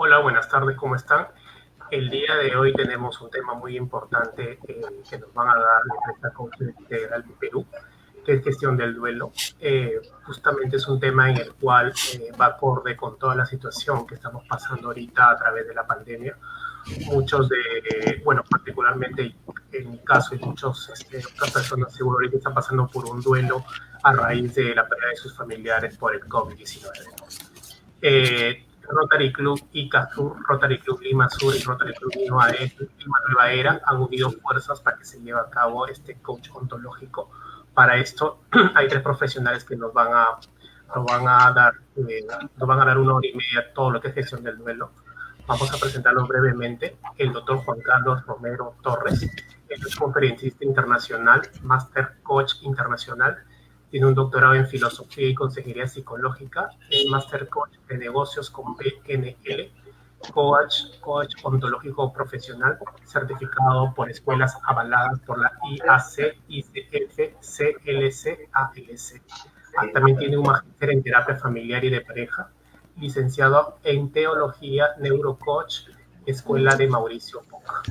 Hola, buenas tardes, ¿cómo están? El día de hoy tenemos un tema muy importante que nos van a dar la empresa Coach Integral de Perú, que es gestión del duelo. Justamente es un tema en el cual va acorde con toda la situación que estamos pasando ahorita a través de la pandemia. Muchos bueno, particularmente en mi caso y otras personas seguro ahorita están pasando por un duelo a raíz de la pérdida de sus familiares por el COVID-19. Rotary Club Ica Sur, Rotary Club Lima Sur y Rotary Club Lima Nueva Era han unido fuerzas para que se lleve a cabo este coach ontológico. Para esto hay 3 profesionales que nos van a dar 1 hora y media todo lo que es gestión del duelo. Vamos a presentarlos brevemente. El doctor Juan Carlos Romero Torres, él es conferencista internacional, Master Coach internacional, tiene un doctorado en Filosofía y Consejería Psicológica, es Master Coach de Negocios con PNL, Coach Ontológico Profesional, certificado por escuelas avaladas por la IAC, ICF, CLC, ALC. También tiene un magíster en terapia familiar y de pareja, licenciado en Teología, Neurocoach, Escuela de Mauricio Poca.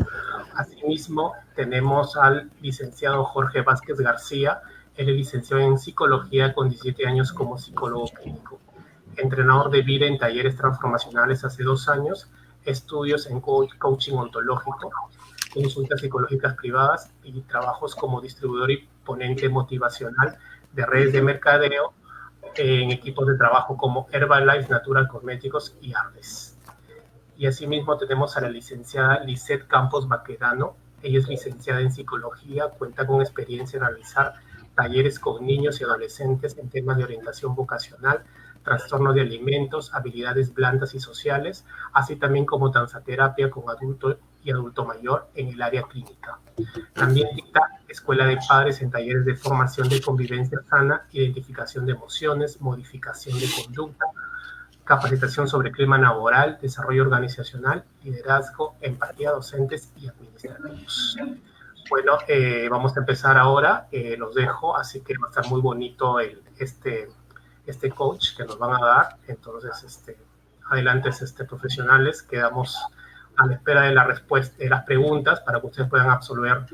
Asimismo, tenemos al licenciado Jorge Vázquez García. Él es licenciado en Psicología con 17 años como psicólogo clínico. Entrenador de vida en talleres transformacionales hace 2 años, estudios en coaching ontológico, consultas psicológicas privadas y trabajos como distribuidor y ponente motivacional de redes de mercadeo en equipos de trabajo como Herbalife, Natural Cosméticos y Ardes. Y asimismo tenemos a la licenciada Lisette Campos Baquedano. Ella es licenciada en psicología, cuenta con experiencia en realizar talleres con niños y adolescentes en temas de orientación vocacional, trastornos de alimentos, habilidades blandas y sociales, así también como danzaterapia con adulto y adulto mayor en el área clínica. También dicta escuela de padres en talleres de formación de convivencia sana, identificación de emociones, modificación de conducta, capacitación sobre clima laboral, desarrollo organizacional, liderazgo, empatía, docentes y administrativos. Bueno, vamos a empezar ahora, los dejo, así que va a estar muy bonito este coach que nos van a dar. Entonces, adelante, profesionales, quedamos a la espera de la respuesta, de las preguntas para que ustedes puedan absolver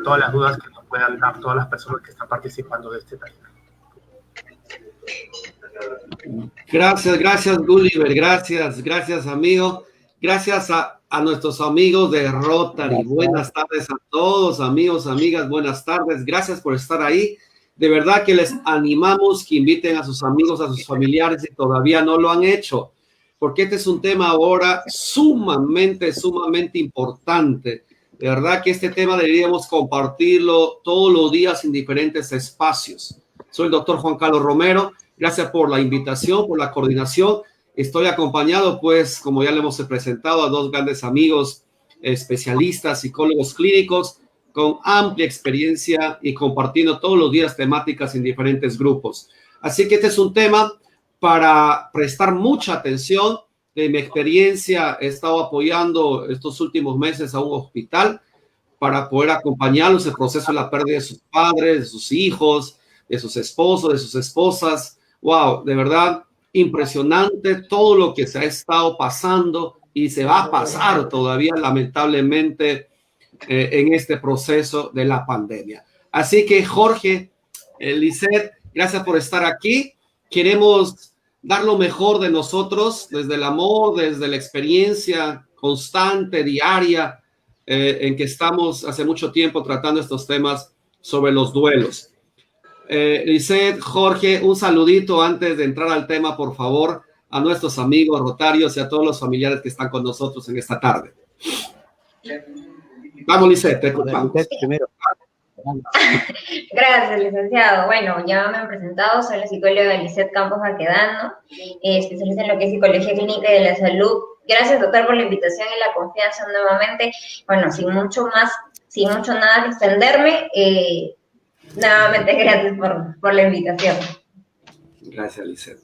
todas las dudas que nos puedan dar todas las personas que están participando de este taller. Gracias Gulliver, gracias amigo, gracias a nuestros amigos de Rotary. Buenas tardes a todos, amigos, amigas, buenas tardes, gracias por estar ahí. De verdad que les animamos que inviten a sus amigos, a sus familiares si todavía no lo han hecho, porque este es un tema ahora sumamente importante. De verdad que este tema deberíamos compartirlo todos los días en diferentes espacios. Soy el doctor Juan Carlos Romero. Gracias por la invitación, por la coordinación. Estoy acompañado, pues, como ya le hemos presentado, a 2 grandes amigos, especialistas, psicólogos clínicos, con amplia experiencia y compartiendo todos los días temáticas en diferentes grupos. Así que este es un tema para prestar mucha atención. De mi experiencia, he estado apoyando estos últimos meses a un hospital para poder acompañarlos en el proceso de la pérdida de sus padres, de sus hijos, de sus esposos, de sus esposas. Wow, de verdad, impresionante todo lo que se ha estado pasando y se va a pasar todavía, lamentablemente, en este proceso de la pandemia. Así que, Jorge, Lisette, gracias por estar aquí. Queremos dar lo mejor de nosotros, desde el amor, desde la experiencia constante, diaria, en que estamos hace mucho tiempo tratando estos temas sobre los duelos. Lisette, Jorge, un saludito antes de entrar al tema, por favor, a nuestros amigos rotarios y a todos los familiares que están con nosotros en esta tarde. Vamos, Lisette, te escuchamos. Primero. Gracias, licenciado. Bueno, ya me han presentado, soy la psicóloga Lisette Campos Baquedano, especialista en lo que es psicología clínica y de la salud. Gracias, doctor, por la invitación y la confianza nuevamente. Bueno, sin mucho nada que extenderme, nuevamente, gracias por la invitación. Gracias, Lisette.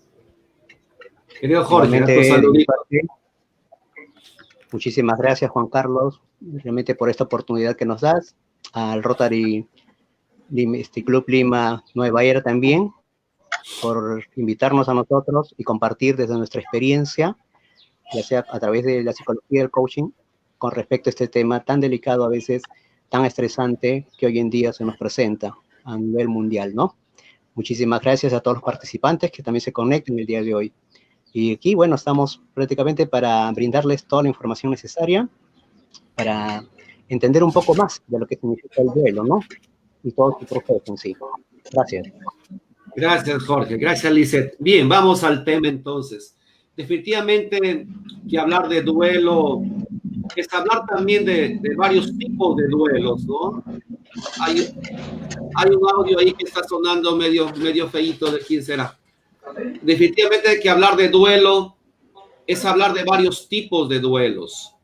Querido Jorge, muchísimas gracias, Juan Carlos, realmente por esta oportunidad que nos das, al Rotary Club Lima Nueva Era también, por invitarnos a nosotros y compartir desde nuestra experiencia ya sea a través de la psicología y el coaching, con respecto a este tema tan delicado, a veces tan estresante, que hoy en día se nos presenta a nivel mundial, ¿no? Muchísimas gracias a todos los participantes que también se conectan el día de hoy. Y aquí, bueno, estamos prácticamente para brindarles toda la información necesaria para entender un poco más de lo que significa el duelo, ¿no? Y todo su proceso en sí. Gracias. Gracias, Jorge. Gracias, Lisette. Bien, vamos al tema entonces. Definitivamente que hablar de duelo es hablar también de varios tipos de duelos, ¿no? Hay un audio ahí que está sonando medio feíto. ¿De quién será? Definitivamente que hablar de duelo es hablar de varios tipos de duelos,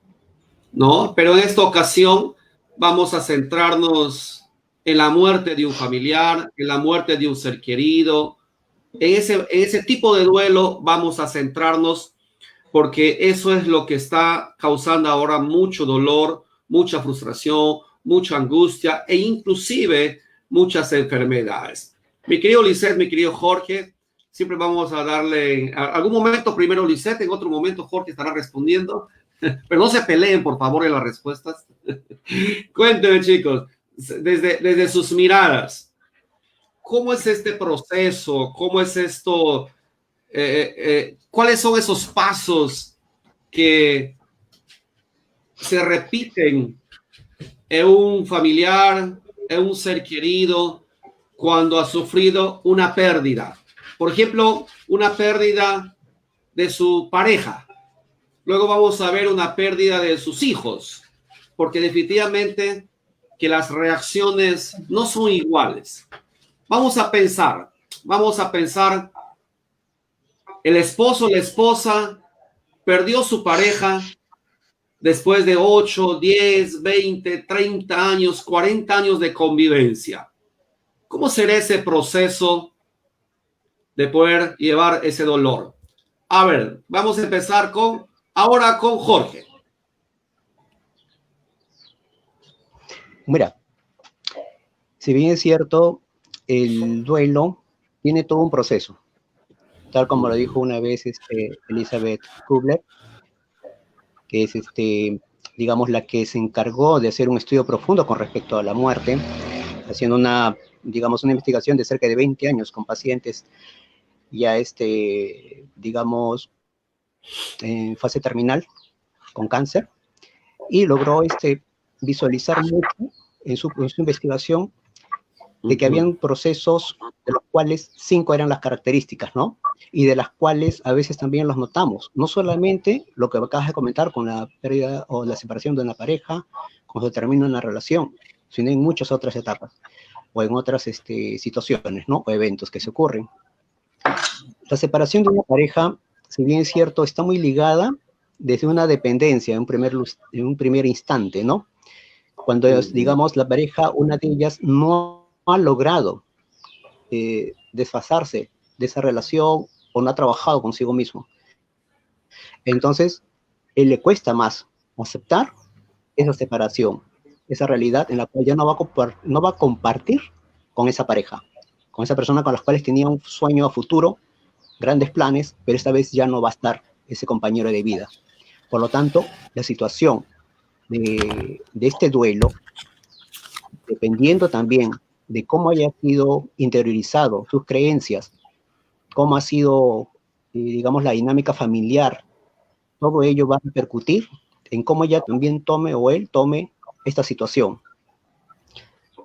¿no? Pero en esta ocasión vamos a centrarnos en la muerte de un familiar, en la muerte de un ser querido. En ese tipo de duelo vamos a centrarnos porque eso es lo que está causando ahora mucho dolor, mucha frustración, mucha angustia e inclusive muchas enfermedades. Mi querido Lisette, mi querido Jorge, siempre vamos a darle, en algún momento primero Lisette, en otro momento Jorge estará respondiendo, pero no se peleen por favor en las respuestas. Cuéntenme, chicos, desde sus miradas, ¿cómo es este proceso? ¿Cómo es esto? ¿Cuáles son esos pasos que se repiten en un familiar, en un ser querido, cuando ha sufrido una pérdida? Por ejemplo, una pérdida de su pareja. Luego vamos a ver una pérdida de sus hijos, porque definitivamente que las reacciones no son iguales. Vamos a pensar, el esposo, la esposa perdió su pareja después de 8, 10, 20, 30 años, 40 años de convivencia. ¿Cómo será ese proceso de poder llevar ese dolor? A ver, vamos a empezar ahora con Jorge. Mira, si bien es cierto, el duelo tiene todo un proceso, tal como lo dijo una vez Elizabeth Kubler, que es digamos, la que se encargó de hacer un estudio profundo con respecto a la muerte, haciendo una investigación de cerca de 20 años con pacientes ya, digamos, en fase terminal con cáncer, y logró visualizar mucho en su investigación de que habían procesos de los cuales 5 eran las características, ¿no? Y de las cuales a veces también los notamos. No solamente lo que acabas de comentar con la pérdida o la separación de una pareja, cuando se termina una relación, sino en muchas otras etapas o en otras situaciones, ¿no? O eventos que se ocurren. La separación de una pareja, si bien es cierto, está muy ligada desde una dependencia en un primer instante, ¿no? Cuando, digamos, la pareja, una de ellas no ha logrado desfasarse de esa relación o no ha trabajado consigo mismo. Entonces, le cuesta más aceptar esa separación, esa realidad en la cual ya no va a compartir con esa pareja, con esa persona con la cual tenía un sueño a futuro, grandes planes, pero esta vez ya no va a estar ese compañero de vida. Por lo tanto, la situación de este duelo, dependiendo también de cómo haya sido interiorizado sus creencias, cómo ha sido, digamos, la dinámica familiar, todo ello va a repercutir en cómo ella también tome o él tome esta situación.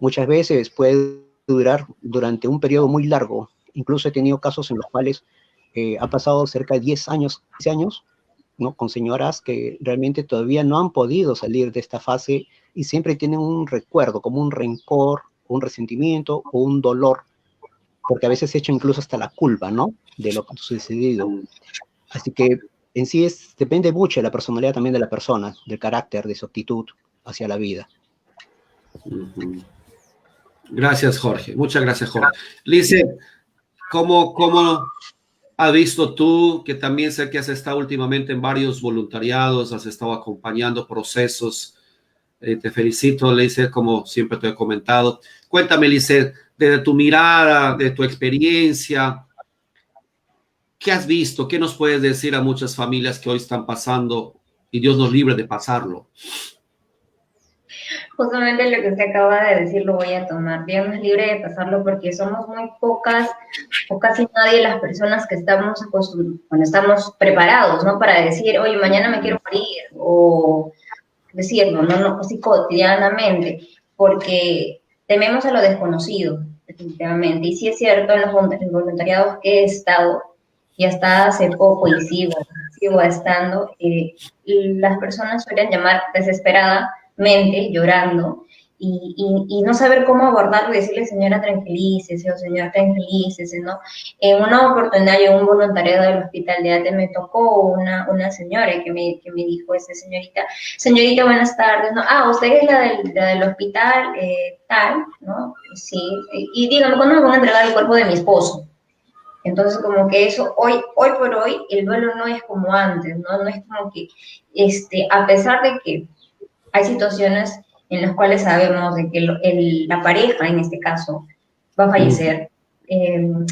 Muchas veces puede durar durante un periodo muy largo. Incluso he tenido casos en los cuales ha pasado cerca de 10 años, 15 años, ¿no? Con señoras que realmente todavía no han podido salir de esta fase y siempre tienen un recuerdo, como un rencor, un resentimiento o un dolor, porque a veces se echa incluso hasta la culpa, ¿no? De lo que ha sucedido. Así que en sí depende mucho de la personalidad también de la persona, del carácter, de su actitud hacia la vida. Gracias, Jorge. Muchas gracias, Jorge. Lisette, ¿cómo has visto tú, que también sé que has estado últimamente en varios voluntariados, has estado acompañando procesos? Te felicito, Lisette, como siempre te he comentado. Cuéntame, Lisette, desde tu mirada, de tu experiencia, ¿Qué has visto? ¿Qué nos puedes decir a muchas familias que hoy están pasando y Dios nos libre de pasarlo? Justamente lo que usted acaba de decir lo voy a tomar. Dios nos libre de pasarlo porque somos muy pocas o casi nadie las personas que estamos bueno, estamos preparados, ¿no? Para decir, oye, mañana me quiero morir, o decirlo, no, así cotidianamente, porque tememos a lo desconocido, definitivamente. Y sí es cierto, en los voluntariados que he estado, y hasta hace poco, y sigo estando, las personas suelen llamar desesperadamente, llorando, y no saber cómo abordarlo y decirle, señora, tranquilícese, o señor, tranquilícese, ¿no? En una oportunidad, yo en un voluntariado del hospital de ATE me tocó una señora que me dijo, señorita, buenas tardes, ¿no? Ah, usted es la del hospital, tal, ¿no? Sí, y dígame, ¿cuándo me van a entregar el cuerpo de mi esposo? Entonces, como que eso, hoy por hoy, el duelo no es como antes, ¿no? No es como que, a pesar de que hay situaciones en las cuales sabemos de que la pareja, en este caso, va a fallecer, de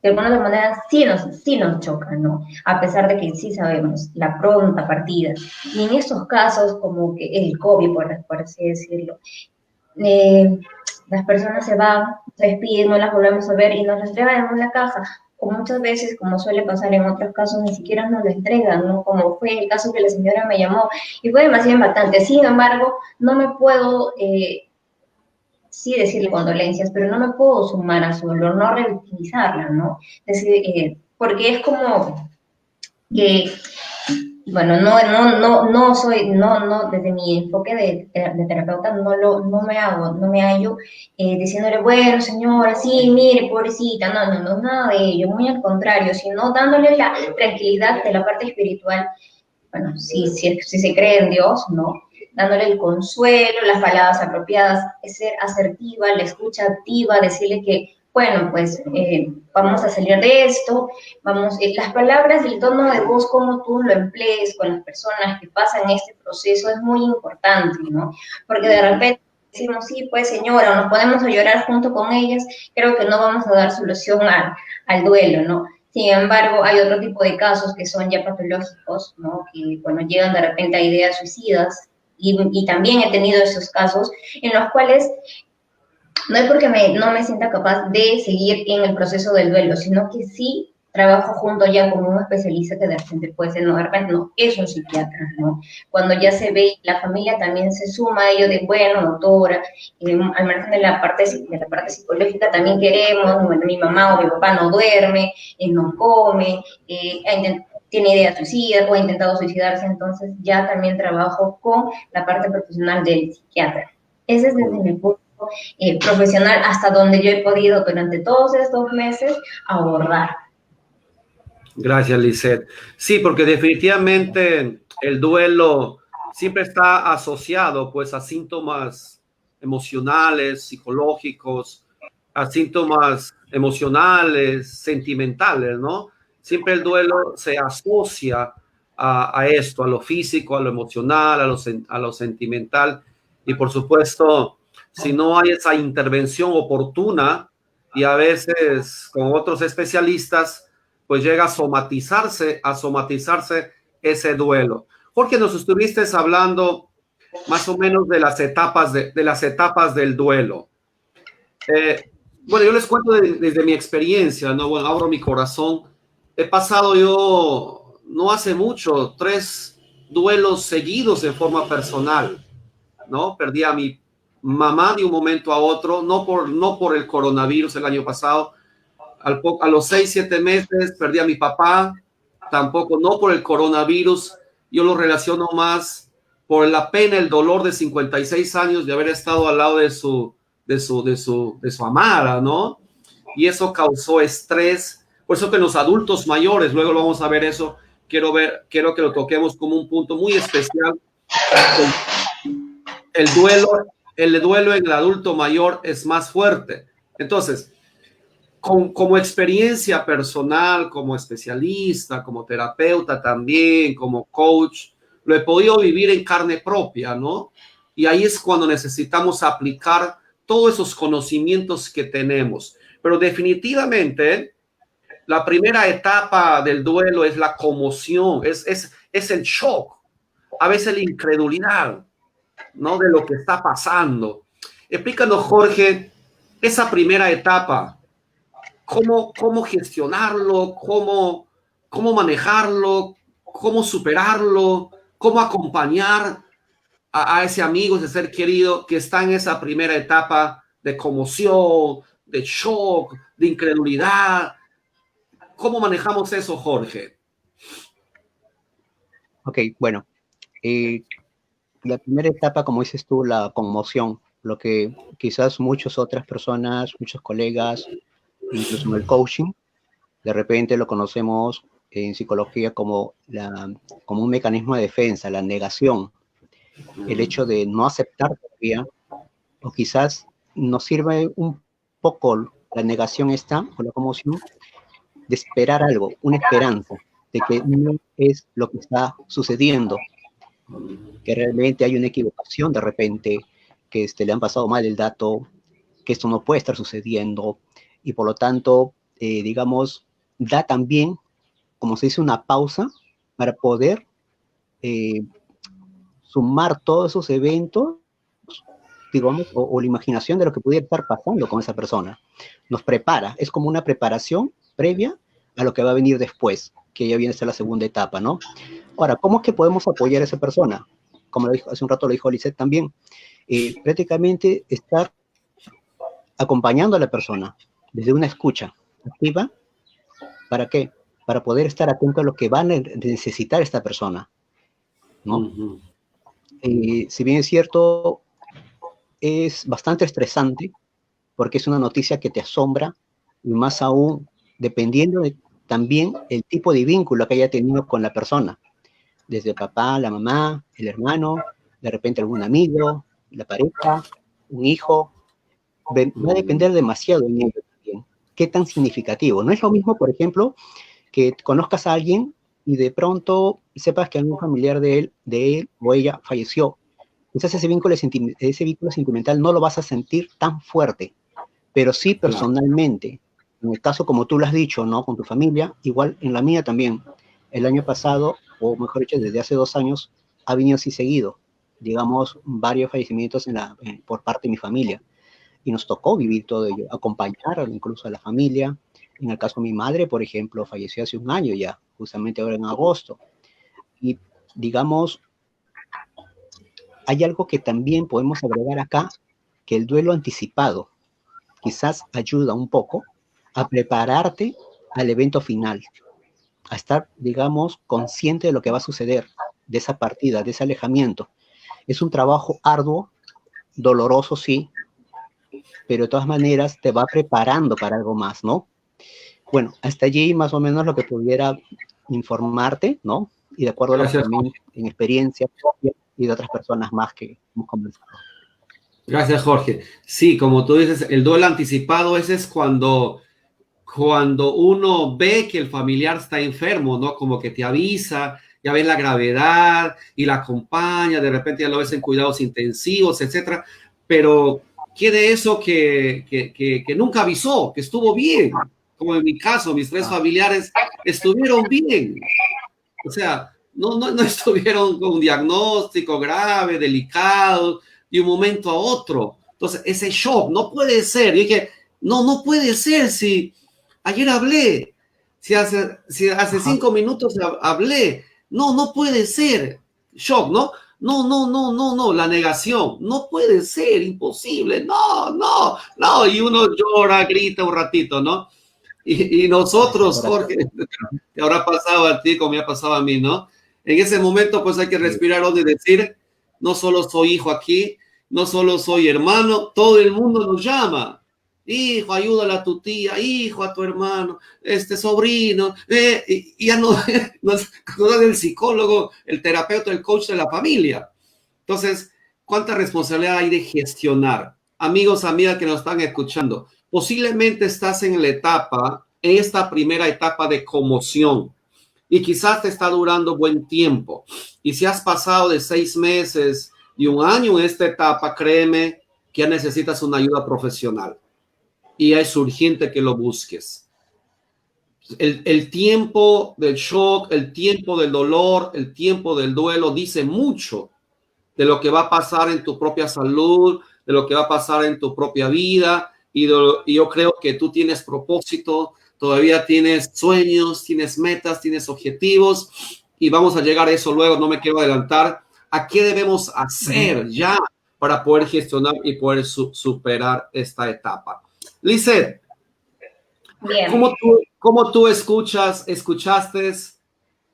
alguna manera sí nos choca, ¿no? A pesar de que sí sabemos la pronta partida. Y en estos casos, como que el COVID, por así decirlo, las personas se van, se despiden, no las volvemos a ver y nos las entregan en una caja. O muchas veces, como suele pasar en otros casos, ni siquiera nos lo entregan, ¿no? Como fue el caso que la señora me llamó y fue demasiado impactante. Sin embargo, no me puedo, sí decirle condolencias, pero no me puedo sumar a su dolor, no revictimizarla, ¿no? Es decir, porque es como que bueno, no soy, desde mi enfoque de terapeuta no me hallo diciéndole, bueno, señora, sí, mire, pobrecita, no, nada de ello, muy al contrario, sino dándole la tranquilidad de la parte espiritual, bueno, si se cree en Dios, ¿no? Dándole el consuelo, las palabras apropiadas, es ser asertiva, la escucha activa, decirle que, bueno, pues vamos a salir de esto, las palabras y el tono de voz, como tú lo emplees con las personas que pasan este proceso es muy importante, ¿no? Porque de repente decimos, sí, pues señora, o nos podemos a llorar junto con ellas, creo que no vamos a dar solución al duelo, ¿no? Sin embargo, hay otro tipo de casos que son ya patológicos, ¿no? Que, bueno, llegan de repente a ideas suicidas, y también he tenido esos casos en los cuales no es porque no me sienta capaz de seguir en el proceso del duelo, sino que sí trabajo junto ya con un especialista que de repente puede ser, no, de repente no, es un psiquiatra, ¿no? Cuando ya se ve, la familia también se suma a ello de, bueno, doctora, al margen de la parte psicológica también queremos, bueno, mi mamá o mi papá no duerme, no come, tiene ideas suicidas o ha intentado suicidarse, entonces ya también trabajo con la parte profesional del psiquiatra. Ese es desde mi punto profesional hasta donde yo he podido durante todos estos meses abordar. Gracias, Lisette. Sí, porque definitivamente el duelo siempre está asociado pues a síntomas emocionales, psicológicos, a síntomas emocionales, sentimentales, ¿no? Siempre el duelo se asocia a esto, a lo físico, a lo emocional, a lo sentimental. Y por supuesto, si no hay esa intervención oportuna y a veces con otros especialistas, pues llega a somatizarse ese duelo. Jorge, nos estuviste hablando más o menos de las etapas del duelo. Bueno, yo les cuento desde mi experiencia, ¿no? Bueno, abro mi corazón. He pasado yo, no hace mucho, 3 duelos seguidos en forma personal, ¿no? Perdí a mi mamá de un momento a otro, no por el coronavirus el año pasado. A los 6-7 meses perdí a mi papá, tampoco, no por el coronavirus. Yo lo relaciono más por la pena, el dolor de 56 años de haber estado al lado de su amada, ¿no? Y eso causó estrés. Por eso que en los adultos mayores, luego lo vamos a ver eso, quiero que lo toquemos como un punto muy especial. El duelo en el adulto mayor es más fuerte. Entonces, como experiencia personal, como especialista, como terapeuta también, como coach, lo he podido vivir en carne propia, ¿no? Y ahí es cuando necesitamos aplicar todos esos conocimientos que tenemos. Pero definitivamente, La primera etapa del duelo es la conmoción, es el shock, a veces la incredulidad, ¿no? De lo que está pasando. Explícanos, Jorge, esa primera etapa, cómo gestionarlo, cómo manejarlo, cómo superarlo, cómo acompañar a ese amigo, ese ser querido que está en esa primera etapa de conmoción, de shock, de incredulidad. ¿Cómo manejamos eso, Jorge? Ok, bueno, la primera etapa, como dices tú, la conmoción, lo que quizás muchas otras personas, muchos colegas, incluso en el coaching, de repente lo conocemos en psicología como un mecanismo de defensa, la negación, el hecho de no aceptar todavía, o quizás nos sirve un poco la negación esta, o la conmoción, de esperar algo, una esperanza de que no es lo que está sucediendo, que realmente hay una equivocación de repente, que le han pasado mal el dato, que esto no puede estar sucediendo, y por lo tanto, digamos, da también, como se dice, una pausa para poder sumar todos esos eventos, digamos, o la imaginación de lo que pudiera estar pasando con esa persona. Nos prepara, es como una preparación previa a lo que va a venir después, que ya viene a ser la segunda etapa, ¿no? Ahora, ¿cómo es que podemos apoyar a esa persona? Como lo dijo, hace un rato lo dijo Lisette también, prácticamente estar acompañando a la persona desde una escucha activa. ¿Para qué? Para poder estar atento a lo que va a necesitar esta persona, ¿no? Si bien es cierto, es bastante estresante porque es una noticia que te asombra, y más aún dependiendo de también el tipo de vínculo que haya tenido con la persona, desde el papá, la mamá, el hermano, de repente algún amigo, la pareja, un hijo. Va a depender demasiado en ello también. ¿Qué tan significativo? No es lo mismo, por ejemplo, que conozcas a alguien y de pronto sepas que algún familiar de él o ella falleció. Quizás ese vínculo sentimental no lo vas a sentir tan fuerte, pero sí personalmente. En el caso, como tú lo has dicho, ¿no? Con tu familia, igual en la mía también. El año pasado, o mejor dicho, desde hace 2 años, ha venido así seguido, digamos, varios fallecimientos por parte de mi familia. Y nos tocó vivir todo ello, acompañar incluso a la familia. En el caso de mi madre, por ejemplo, falleció hace 1 año ya, justamente ahora en agosto. Y digamos, hay algo que también podemos agregar acá, que el duelo anticipado quizás ayuda un poco a prepararte al evento final, a estar, digamos, consciente de lo que va a suceder, de esa partida, de ese alejamiento. Es un trabajo arduo, doloroso, sí, pero de todas maneras te va preparando para algo más, ¿no? Bueno, hasta allí más o menos lo que pudiera informarte, ¿no? Y de acuerdo a lo que también en experiencia propia y de otras personas más que hemos conversado. Gracias, Jorge. Sí, como tú dices, el duelo anticipado, ese es cuando uno ve que el familiar está enfermo, ¿no? Como que te avisa, ya ves la gravedad y la acompaña, de repente ya lo ves en cuidados intensivos, etcétera. Pero quiere eso que nunca avisó, que estuvo bien. Como en mi caso, mis 3 familiares estuvieron bien. O sea, no estuvieron con un diagnóstico grave, delicado, de un momento a otro. Entonces, ese shock no puede ser. Yo dije, no puede ser si ayer hablé, si hace 5 minutos hablé. No puede ser. Shock, ¿no? No, la negación. No puede ser, imposible. No. Y uno llora, grita un ratito, ¿no? Y nosotros, Jorge, te habrá pasado a ti como me ha pasado a mí, ¿no? En ese momento, pues hay que respirar hondo y decir, no solo soy hijo aquí, no solo soy hermano, todo el mundo nos llama. Hijo, ayúdale a tu tía, hijo, a tu hermano, sobrino, y ya no es el psicólogo, el terapeuta, el coach de la familia. Entonces, ¿cuánta responsabilidad hay de gestionar? Amigos, amigas que nos están escuchando, posiblemente estás en esta primera etapa de conmoción y quizás te está durando buen tiempo. Y si has pasado de 6 meses y 1 año en esta etapa, créeme que ya necesitas una ayuda profesional y es urgente que lo busques. El tiempo del shock, el tiempo del dolor, el tiempo del duelo dice mucho de lo que va a pasar en tu propia salud, de lo que va a pasar en tu propia vida. Y yo creo que tú tienes propósito, todavía tienes sueños, tienes metas, tienes objetivos, y vamos a llegar a eso luego, no me quiero adelantar. ¿A qué debemos hacer ya para poder gestionar y poder superar esta etapa? Lizeth, Bien. ¿cómo tú escuchaste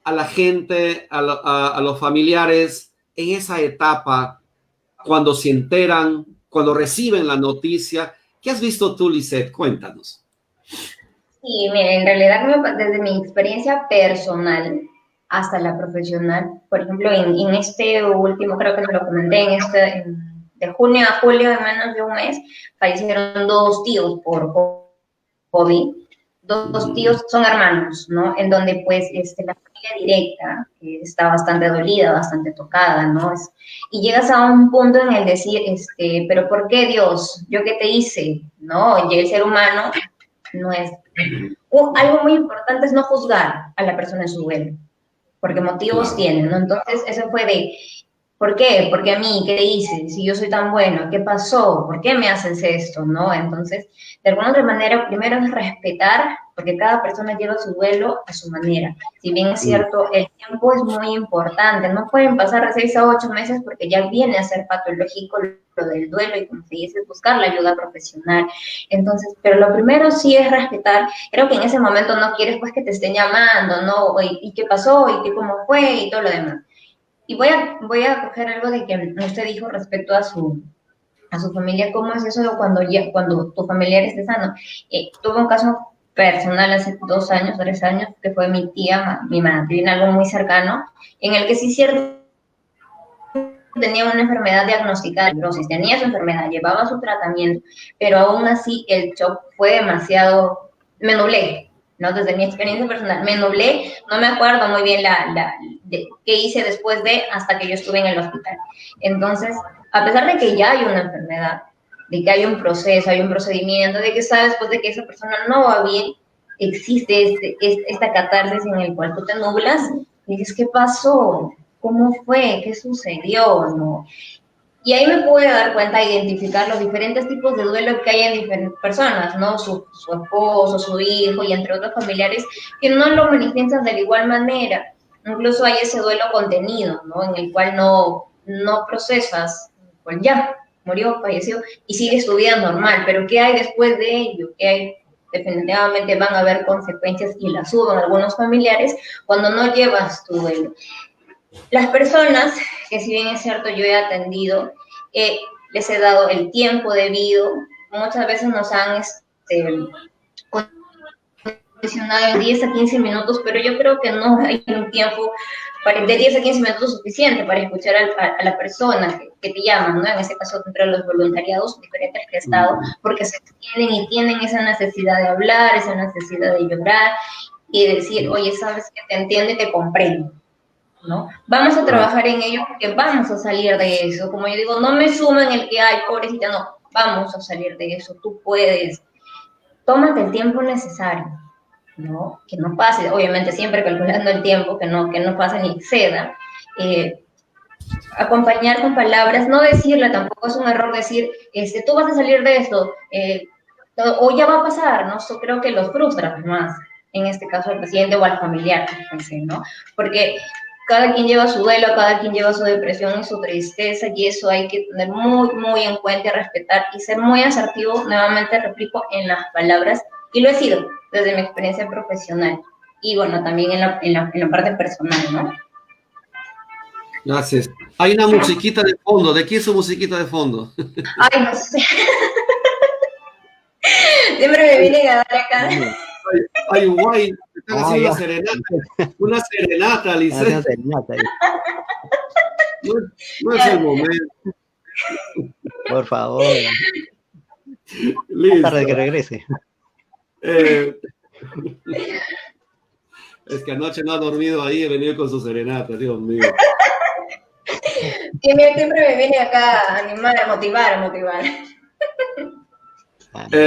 a la gente, a los familiares en esa etapa, cuando se enteran, cuando reciben la noticia? ¿Qué has visto tú, Lizeth? Cuéntanos. Sí, mira, en realidad desde mi experiencia personal hasta la profesional, por ejemplo, en este último, creo que te lo comenté, de junio a julio, en menos de un mes, fallecieron 2 tíos por COVID. 2 tíos son hermanos, ¿no? En donde pues la familia directa está bastante dolida, bastante tocada, ¿no? Y llegas a un punto en el decir, pero ¿por qué Dios? ¿Yo qué te hice? ¿No? Y el ser humano no es... algo muy importante es no juzgar a la persona en su duelo, porque motivos tienen, ¿no? Entonces, eso fue de, ¿por qué? ¿Por qué a mí? ¿Qué hice? Si yo soy tan bueno, ¿qué pasó? ¿Por qué me haces esto? ¿No? Entonces, de alguna otra manera, primero es respetar, porque cada persona lleva su duelo a su manera. Si bien es cierto, el tiempo es muy importante, no pueden pasar de 6 a 8 meses porque ya viene a ser patológico lo del duelo y como se dice, buscar la ayuda profesional. Entonces, pero lo primero sí es respetar. Creo que en ese momento no quieres pues que te estén llamando, ¿no? ¿Y qué pasó? ¿Y qué cómo fue? Y todo lo demás. Y voy a coger algo de que usted dijo respecto a su familia. ¿Cómo es eso de cuando tu familiar esté sano? Tuve un caso personal hace 2 años, 3 años, que fue mi tía, mi madrina, algo muy cercano, en el que sí cierto tenía una enfermedad diagnosticada, tenía su enfermedad, llevaba su tratamiento, pero aún así el shock fue demasiado, me nublé, ¿no? Desde mi experiencia personal, me nublé, no me acuerdo muy bien de qué hice después hasta que yo estuve en el hospital. Entonces, a pesar de que ya hay una enfermedad, de que hay un proceso, hay un procedimiento, de que sabes después de que esa persona no va bien, existe esta catarsis en el cual tú te nublas y dices, ¿qué pasó? ¿Cómo fue? ¿Qué sucedió? ¿No? Y ahí me pude dar cuenta de identificar los diferentes tipos de duelo que hay en diferentes personas, ¿no? Su esposo, su hijo y entre otros familiares que no lo manifiestan de la igual manera. Incluso hay ese duelo contenido, ¿no? En el cual no procesas, pues ya, murió, falleció y sigues tu vida normal, pero ¿qué hay después de ello? ¿Qué hay? Definitivamente van a haber consecuencias y las suben algunos familiares cuando no llevas tu duelo. Las personas, que si bien es cierto yo he atendido, les he dado el tiempo debido, muchas veces nos han condicionado de 10 a 15 minutos, pero yo creo que no hay un tiempo de 10 a 15 minutos suficiente para escuchar a la persona que te llaman, ¿no? En este caso, entre los voluntariados diferentes que he estado, porque se extienden y tienen esa necesidad de hablar, esa necesidad de llorar y decir, oye, sabes que te entiendo y te comprendo, ¿no? Vamos a trabajar en ello porque vamos a salir de eso. Como yo digo, no me sumen el que hay, pobrecita, no, vamos a salir de eso, tú puedes. Tómate el tiempo necesario, ¿no? Que no pase, obviamente siempre calculando el tiempo, que no pase ni exceda. Acompañar con palabras, no decirle, tampoco es un error decir, tú vas a salir de esto, o ya va a pasar, ¿no? Yo creo que los frustra más, en este caso al paciente o al familiar, ¿no? Porque cada quien lleva su duelo, cada quien lleva su depresión y su tristeza, y eso hay que tener muy, muy en cuenta y respetar y ser muy asertivo, nuevamente replico, en las palabras, y lo he sido desde mi experiencia profesional, y bueno, también en la parte personal, ¿no? Gracias. Hay una musiquita de fondo. ¿De quién es su musiquita de fondo? Ay, no sé. Siempre me vienen a dar acá. Ay, guay. Están haciendo una serenata. Una serenata, Lizeth. No es el momento. Por favor. Listo. Tarde que regrese. Es que anoche no ha dormido ahí, he venido con su serenata, Dios mío. Siempre me viene acá a animar, a motivar.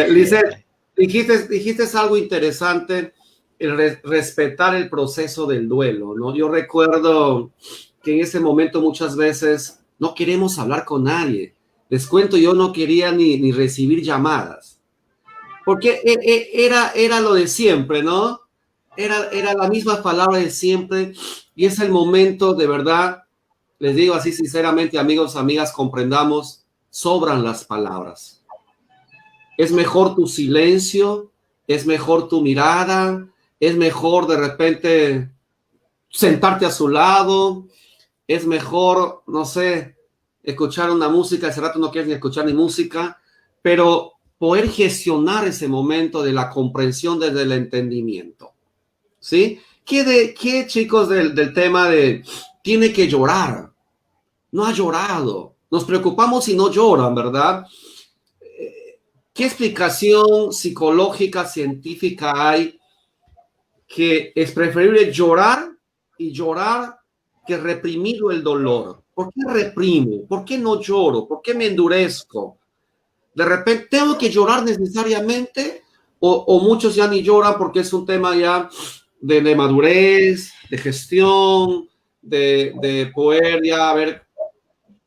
Lizeth, dijiste algo interesante respetar el proceso del duelo, ¿no? Yo recuerdo que en ese momento muchas veces no queremos hablar con nadie. Les cuento, yo no quería ni recibir llamadas, porque era lo de siempre, ¿no? Era la misma palabra de siempre, y es el momento, de verdad, les digo así sinceramente, amigos, amigas, comprendamos, sobran las palabras. Es mejor tu silencio, es mejor tu mirada, es mejor de repente sentarte a su lado, es mejor, no sé, escuchar una música, hace rato no quieres ni escuchar ni música, pero poder gestionar ese momento de la comprensión desde el entendimiento, ¿sí? ¿Qué chicos del tema de tiene que llorar? No ha llorado. Nos preocupamos si no lloran, ¿verdad? ¿Qué explicación psicológica, científica hay que es preferible llorar y llorar que reprimir el dolor? ¿Por qué reprimo? ¿Por qué no lloro? ¿Por qué me endurezco? De repente, ¿tengo que llorar necesariamente? O muchos ya ni lloran porque es un tema ya de madurez, de gestión, de poder ya haber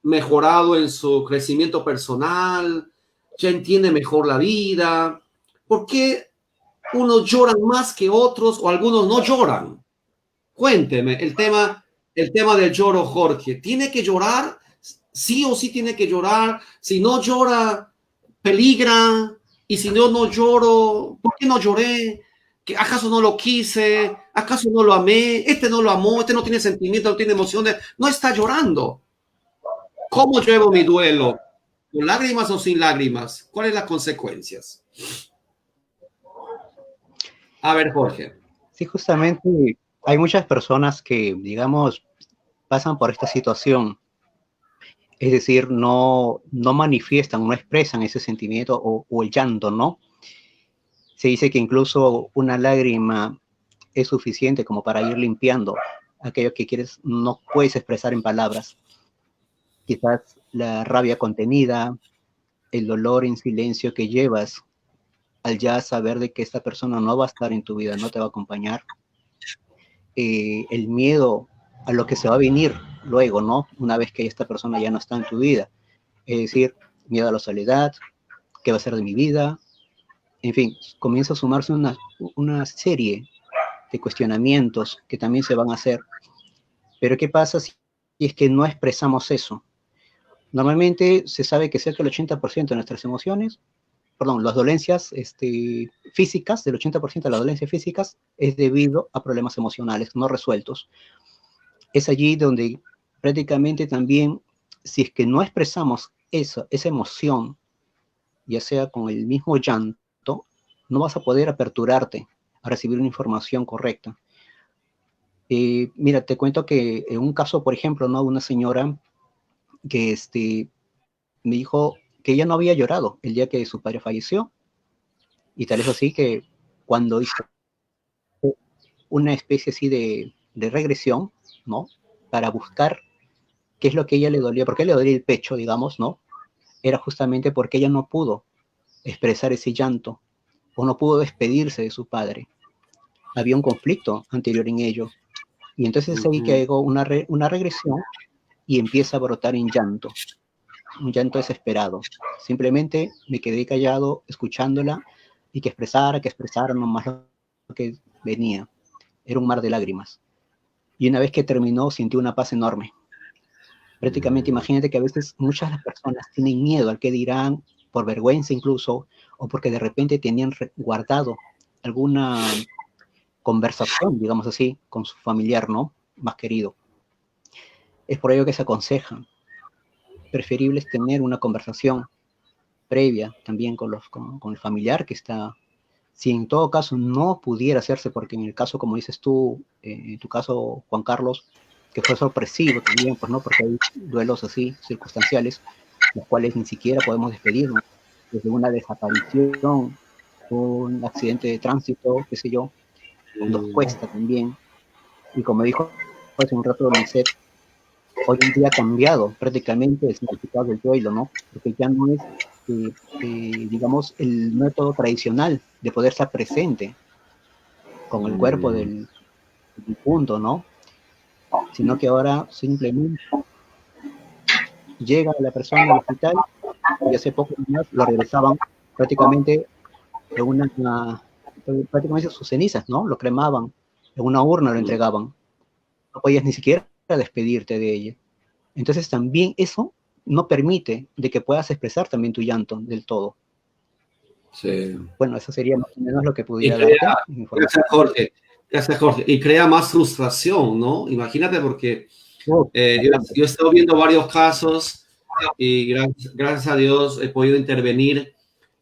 mejorado en su crecimiento personal, ya entiende mejor la vida. ¿Por qué unos lloran más que otros o algunos no lloran? Cuénteme el tema del lloro, Jorge. ¿Tiene que llorar? Sí o sí tiene que llorar. Si no llora, peligra. Y si yo no lloro, ¿por qué no lloré? ¿Acaso no lo quise? ¿Acaso no lo amé? Este no lo amó, este no tiene sentimientos, no tiene emociones. No está llorando. ¿Cómo llevo mi duelo? ¿Con lágrimas o sin lágrimas? ¿Cuáles las consecuencias? A ver, Jorge. Sí, justamente hay muchas personas que, digamos, pasan por esta situación, es decir, no manifiestan, no expresan ese sentimiento o el llanto, ¿no? Se dice que incluso una lágrima es suficiente como para ir limpiando aquello que quieres, no puedes expresar en palabras. Quizás la rabia contenida, el dolor en silencio que llevas al ya saber de que esta persona no va a estar en tu vida, no te va a acompañar, el miedo a lo que se va a venir luego, ¿no? Una vez que esta persona ya no está en tu vida. Es decir, miedo a la soledad, qué va a ser de mi vida. En fin, comienza a sumarse una serie de cuestionamientos que también se van a hacer. Pero ¿qué pasa si es que no expresamos eso? Normalmente se sabe que cerca del 80% de nuestras emociones, perdón, las dolencias físicas, del 80% de las dolencias físicas es debido a problemas emocionales no resueltos. Es allí donde prácticamente también, si es que no expresamos esa emoción, ya sea con el mismo llanto, no vas a poder aperturarte a recibir una información correcta. Mira, te cuento que en un caso, por ejemplo, ¿no? Una señora que me dijo que ella no había llorado el día que su padre falleció, y tal es así que cuando hizo una especie así de regresión, ¿no? Para buscar qué es lo que a ella le dolía, por qué le dolía el pecho, digamos, ¿no? Era justamente porque ella no pudo expresar ese llanto o no pudo despedirse de su padre. Había un conflicto anterior en ello. Y entonces ahí que hago una regresión y empieza a brotar en llanto, un llanto desesperado. Simplemente me quedé callado escuchándola y que expresara nomás lo que venía. Era un mar de lágrimas. Y una vez que terminó, sentí una paz enorme. Prácticamente, imagínate que a veces muchas de las personas tienen miedo al que dirán, por vergüenza incluso, o porque de repente tenían guardado alguna conversación, digamos así, con su familiar, ¿no? Más querido. Es por ello que se aconseja, preferible es tener una conversación previa también con el familiar que está, si en todo caso no pudiera hacerse, porque en el caso, como dices tú, en tu caso, Juan Carlos, que fue sorpresivo también, pues no, porque hay duelos así, circunstanciales, los cuales ni siquiera podemos despedirnos, desde una desaparición, un accidente de tránsito, qué sé yo, nos cuesta también. Y como dijo hace un rato Lisette, hoy en día ha cambiado prácticamente el significado del duelo, ¿no? Porque ya no es, digamos, el método tradicional de poder estar presente con el cuerpo del difunto, ¿no? Sino que ahora simplemente llega la persona al hospital y hace poco más lo regresaban prácticamente prácticamente sus cenizas, ¿no? Lo cremaban, en una urna lo entregaban. No podías ni siquiera despedirte de ella. Entonces también eso no permite de que puedas expresar también tu llanto del todo. Sí. Bueno, eso sería más o menos lo que pudiera darte. Gracias, Jorge. Gracias, Jorge. Y crea más frustración, ¿no? Imagínate, porque yo he estado viendo varios casos y gracias a Dios he podido intervenir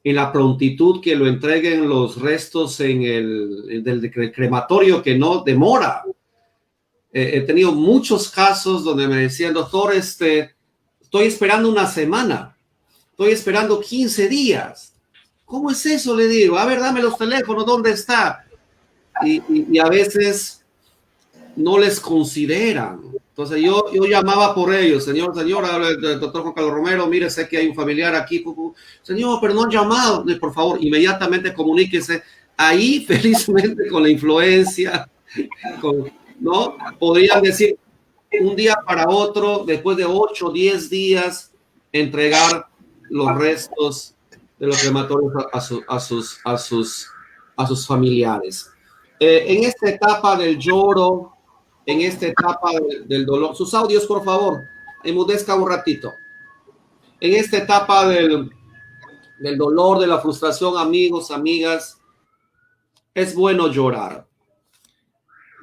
en la prontitud que lo entreguen los restos en del crematorio, que no demora. He tenido muchos casos donde me decían, doctor, estoy esperando una semana, estoy esperando 15 días. ¿Cómo es eso? Le digo, a ver, dame los teléfonos, ¿dónde está? Y a veces no les consideran. Entonces yo llamaba por ellos, señor, habla el doctor Juan Carlos Romero, mire, sé que hay un familiar aquí, señor, pero no han llamado, por favor, inmediatamente comuníquese. Ahí, felizmente, con la influencia, ¿no? Podrían decir, un día para otro, después de 8 o 10 días, entregar los restos de los crematorios a sus familiares. En esta etapa del lloro, en esta etapa del dolor, sus audios, por favor, enmudezca un ratito. En esta etapa del dolor, de la frustración, amigos, amigas, es bueno llorar.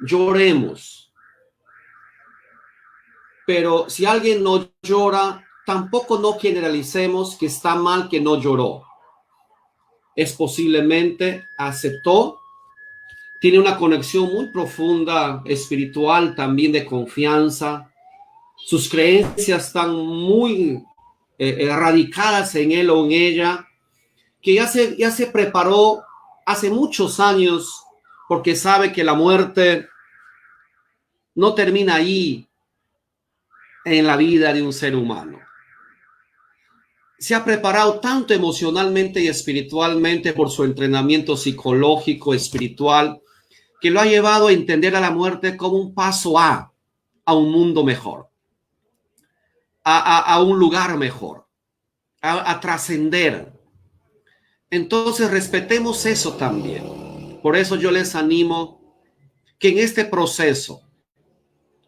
Lloremos. Pero si alguien no llora, tampoco no generalicemos que está mal que no lloró. Es posiblemente aceptó, tiene una conexión muy profunda, espiritual, también de confianza. Sus creencias están muy radicadas en él o en ella, que ya se preparó hace muchos años porque sabe que la muerte no termina ahí en la vida de un ser humano. Se ha preparado tanto emocionalmente y espiritualmente por su entrenamiento psicológico, espiritual, que lo ha llevado a entender a la muerte como un paso a un mundo mejor, a un lugar mejor, a trascender. Entonces respetemos eso también. Por eso yo les animo que en este proceso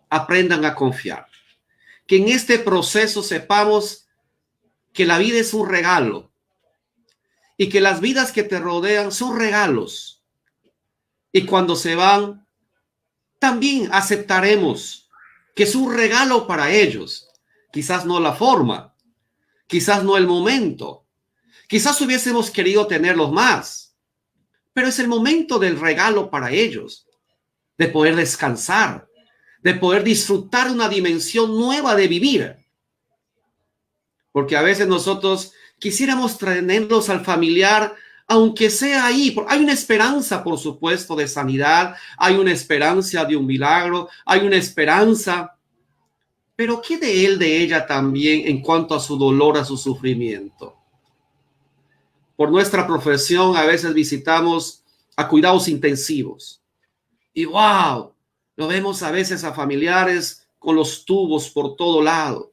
aprendan a confiar, que en este proceso sepamos que la vida es un regalo y que las vidas que te rodean son regalos. Y cuando se van, también aceptaremos que es un regalo para ellos. Quizás no la forma, quizás no el momento, quizás hubiésemos querido tenerlos más, pero es el momento del regalo para ellos, de poder descansar, de poder disfrutar una dimensión nueva de vivir. Porque a veces nosotros quisiéramos traerlos al familiar, aunque sea ahí. Hay una esperanza, por supuesto, de sanidad, hay una esperanza de un milagro, hay una esperanza. Pero ¿qué de él, de ella también en cuanto a su dolor, a su sufrimiento? Por nuestra profesión a veces visitamos a cuidados intensivos. Y wow, lo vemos a veces a familiares con los tubos por todo lado.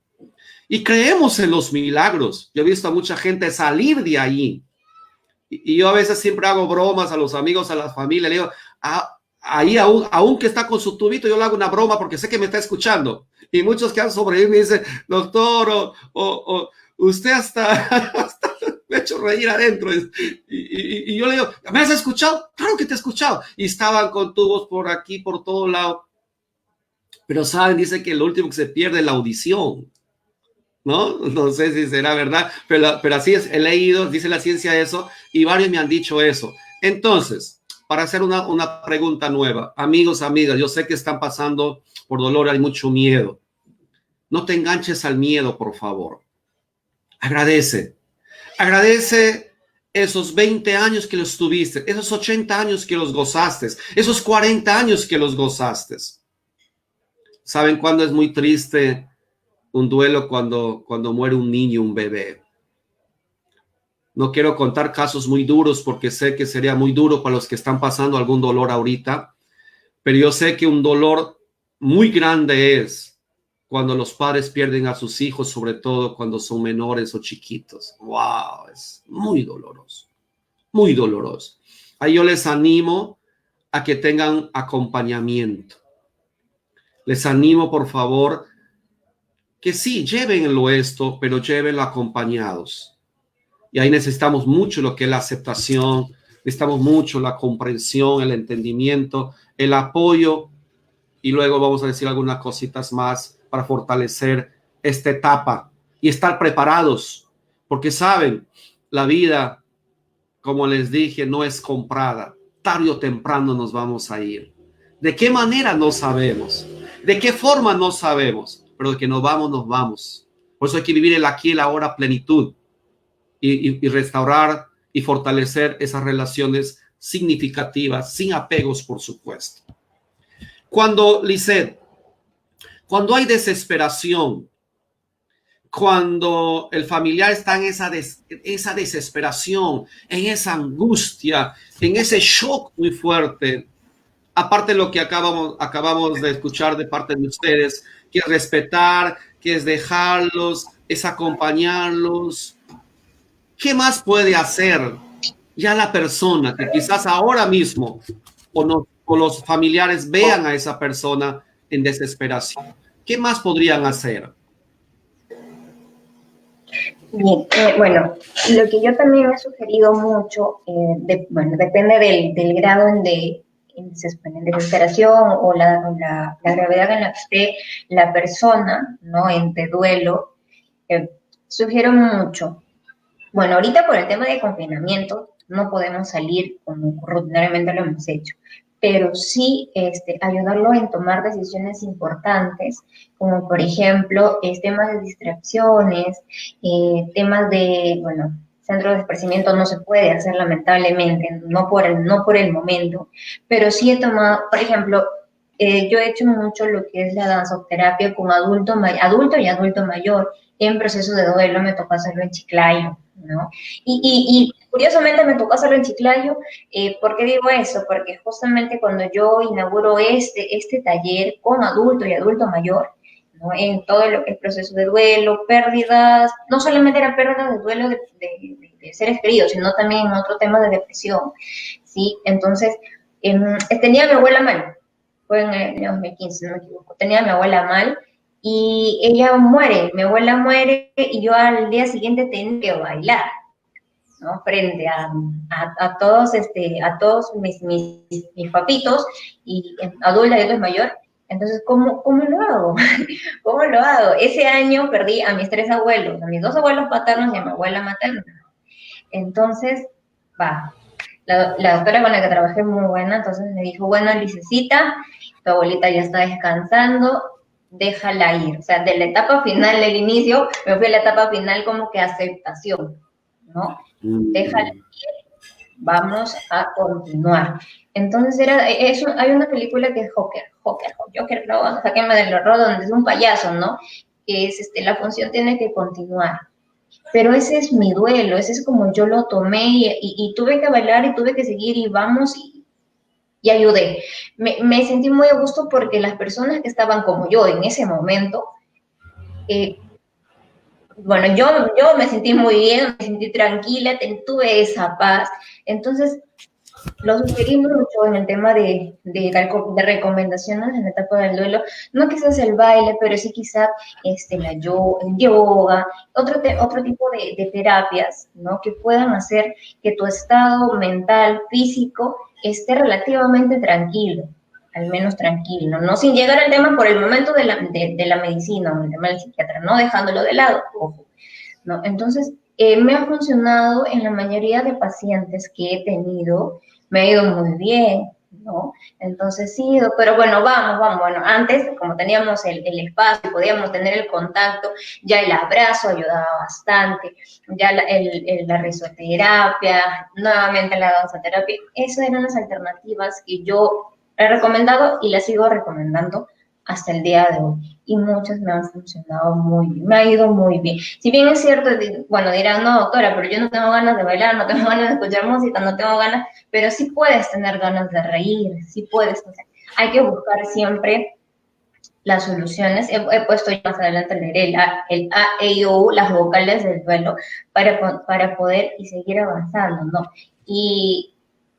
Y creemos en los milagros. Yo he visto a mucha gente salir de ahí. Y yo a veces siempre hago bromas a los amigos, a la familia. Le digo, ahí aún que está con su tubito, yo le hago una broma porque sé que me está escuchando. Y muchos que han sobrevivido me dicen, doctor, usted hasta me ha hecho reír adentro. Y yo le digo, ¿me has escuchado? Claro que te he escuchado. Y estaban con tubos por aquí, por todo lado. Pero saben, dice que lo último que se pierde es la audición. No sé si será verdad, pero así es, he leído, dice la ciencia eso, y varios me han dicho eso. Entonces, para hacer una pregunta nueva, amigos, amigas, yo sé que están pasando por dolor, hay mucho miedo. No te enganches al miedo, por favor. Agradece esos 20 años que los tuviste, esos 80 años que los gozaste, esos 40 años que los gozaste. ¿Saben cuándo es muy triste un duelo? Cuando muere un niño, un bebé. No quiero contar casos muy duros porque sé que sería muy duro para los que están pasando algún dolor ahorita, pero yo sé que un dolor muy grande es cuando los padres pierden a sus hijos, sobre todo cuando son menores o chiquitos. ¡Wow! Es muy doloroso, muy doloroso. Ahí yo les animo a que tengan acompañamiento. Les animo, por favor, que sí, llévenlo esto, pero llévenlo acompañados. Y ahí necesitamos mucho lo que es la aceptación, necesitamos mucho la comprensión, el entendimiento, el apoyo, y luego vamos a decir algunas cositas más para fortalecer esta etapa y estar preparados, porque saben, la vida, como les dije, no es comprada. Tarde o temprano nos vamos a ir. ¿De qué manera? No sabemos. ¿De qué forma? No sabemos. Pero de que nos vamos, nos vamos. Por eso hay que vivir el aquí y el ahora a plenitud y restaurar y fortalecer esas relaciones significativas, sin apegos, por supuesto. Cuando, Lisette, cuando hay desesperación, cuando el familiar está en esa desesperación, en esa angustia, en ese shock muy fuerte, aparte de lo que acabamos de escuchar de parte de ustedes, que es respetar, que es dejarlos, es acompañarlos, ¿qué más puede hacer ya la persona que quizás ahora mismo o los familiares vean a esa persona en desesperación? ¿Qué más podrían hacer? Bien, bueno, lo que yo también he sugerido mucho, bueno, depende del grado en desesperación o la gravedad en la que esté la persona, ¿no? De duelo, sugiero mucho. Bueno, ahorita por el tema de confinamiento no podemos salir como rutinariamente lo hemos hecho, pero sí ayudarlo en tomar decisiones importantes, como por ejemplo temas de distracciones, temas de, bueno, centro de esparcimiento no se puede hacer lamentablemente, no por el momento, pero sí he tomado, por ejemplo, yo he hecho mucho lo que es la danzoterapia con adulto y adulto mayor. En proceso de duelo me tocó hacerlo en Chiclayo, ¿no? Y curiosamente me tocó hacerlo en Chiclayo. ¿Por qué digo eso? Porque justamente cuando yo inauguro este taller con adulto y adulto mayor, ¿no? En todo lo que es proceso de duelo, pérdidas, no solamente era pérdida de duelo de seres queridos, sino también en otro tema de depresión, ¿sí? Entonces, tenía a mi abuela mal, fue en el 2015, no me equivoco, tenía a mi abuela mal, y ella muere, mi abuela muere y yo al día siguiente tengo que bailar, ¿no? Frente a todos mis papitos y adulta y otros mayor. Entonces, ¿cómo lo hago? ¿Cómo lo hago? Ese año perdí a mis 3 abuelos, a mis 2 abuelos paternos y a mi abuela materna. Entonces, la doctora con la que trabajé es muy buena, entonces me dijo, bueno, Licecita, tu abuelita ya está descansando, déjala ir. O sea, de la etapa final del inicio, me fui a la etapa final como que aceptación, ¿no? Déjala ir, vamos a continuar. Entonces hay una película que es Joker, no, sáquenme del horror, donde es un payaso, ¿no? Que es, la función tiene que continuar. Pero ese es mi duelo, ese es como yo lo tomé y tuve que bailar y tuve que seguir y vamos y ayudé. Me sentí muy a gusto porque las personas que estaban como yo en ese momento, bueno, yo me sentí muy bien, me sentí tranquila, tuve esa paz. Entonces, lo sugerí mucho en el tema de recomendaciones en la etapa del duelo, no quizás el baile, pero sí quizás el yoga, otro tipo de terapias, ¿no? Que puedan hacer que tu estado mental, físico, esté relativamente tranquilo, al menos tranquilo, no sin llegar al tema por el momento de la medicina o el tema del psiquiatra, no dejándolo de lado, ojo, ¿no? Entonces, me ha funcionado en la mayoría de pacientes que he tenido, me ha ido muy bien, ¿no? Entonces sí, pero bueno, vamos, bueno, antes, como teníamos el espacio, podíamos tener el contacto, ya el abrazo ayudaba bastante, ya la risoterapia, nuevamente la danzaterapia, esas eran las alternativas que yo he recomendado y las sigo recomendando hasta el día de hoy. y muchas me han funcionado muy bien, me ha ido muy bien. Si bien es cierto, bueno, dirán, no, doctora, pero yo no tengo ganas de bailar, no tengo ganas de escuchar música, no tengo ganas, pero sí puedes tener ganas de reír, sí puedes, o sea, hay que buscar siempre las soluciones. He puesto más adelante leer el A, E, I, O, U, las vocales del duelo, para poder y seguir avanzando, ¿no? Y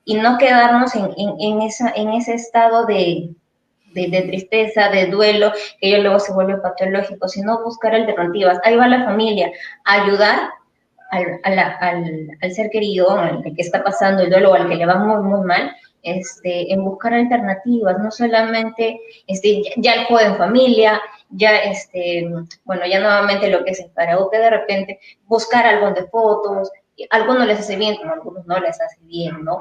no quedarnos en ese estado de tristeza, de duelo, que ello luego se vuelve patológico, sino buscar alternativas. Ahí va la familia, a ayudar al ser querido, al que está pasando el duelo o al que le va muy, muy mal, en buscar alternativas, no solamente ya el juego en familia, ya bueno, ya nuevamente lo que es el karaoke, de repente buscar álbum de fotos, a algunos les hace bien, como a algunos no les hace bien, ¿no?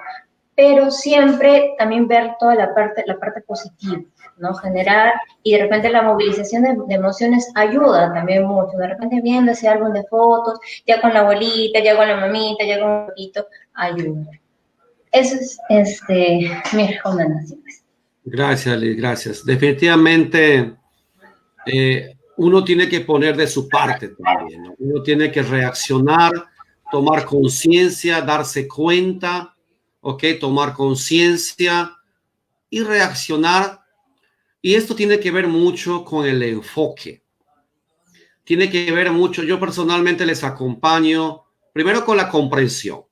Pero siempre también ver toda la parte positiva, ¿no? Generar, y de repente la movilización de emociones ayuda también mucho, de repente viendo ese álbum de fotos, ya con la abuelita, ya con la mamita, ya con el papito, ayuda. Eso es mi recomendación. Gracias, Liz, gracias. Definitivamente, uno tiene que poner de su parte también, ¿no? Uno tiene que reaccionar, tomar conciencia, darse cuenta, ¿ok? Tomar conciencia y reaccionar. Y esto tiene que ver mucho con el enfoque. Tiene que ver mucho, yo personalmente les acompaño primero con la comprensión,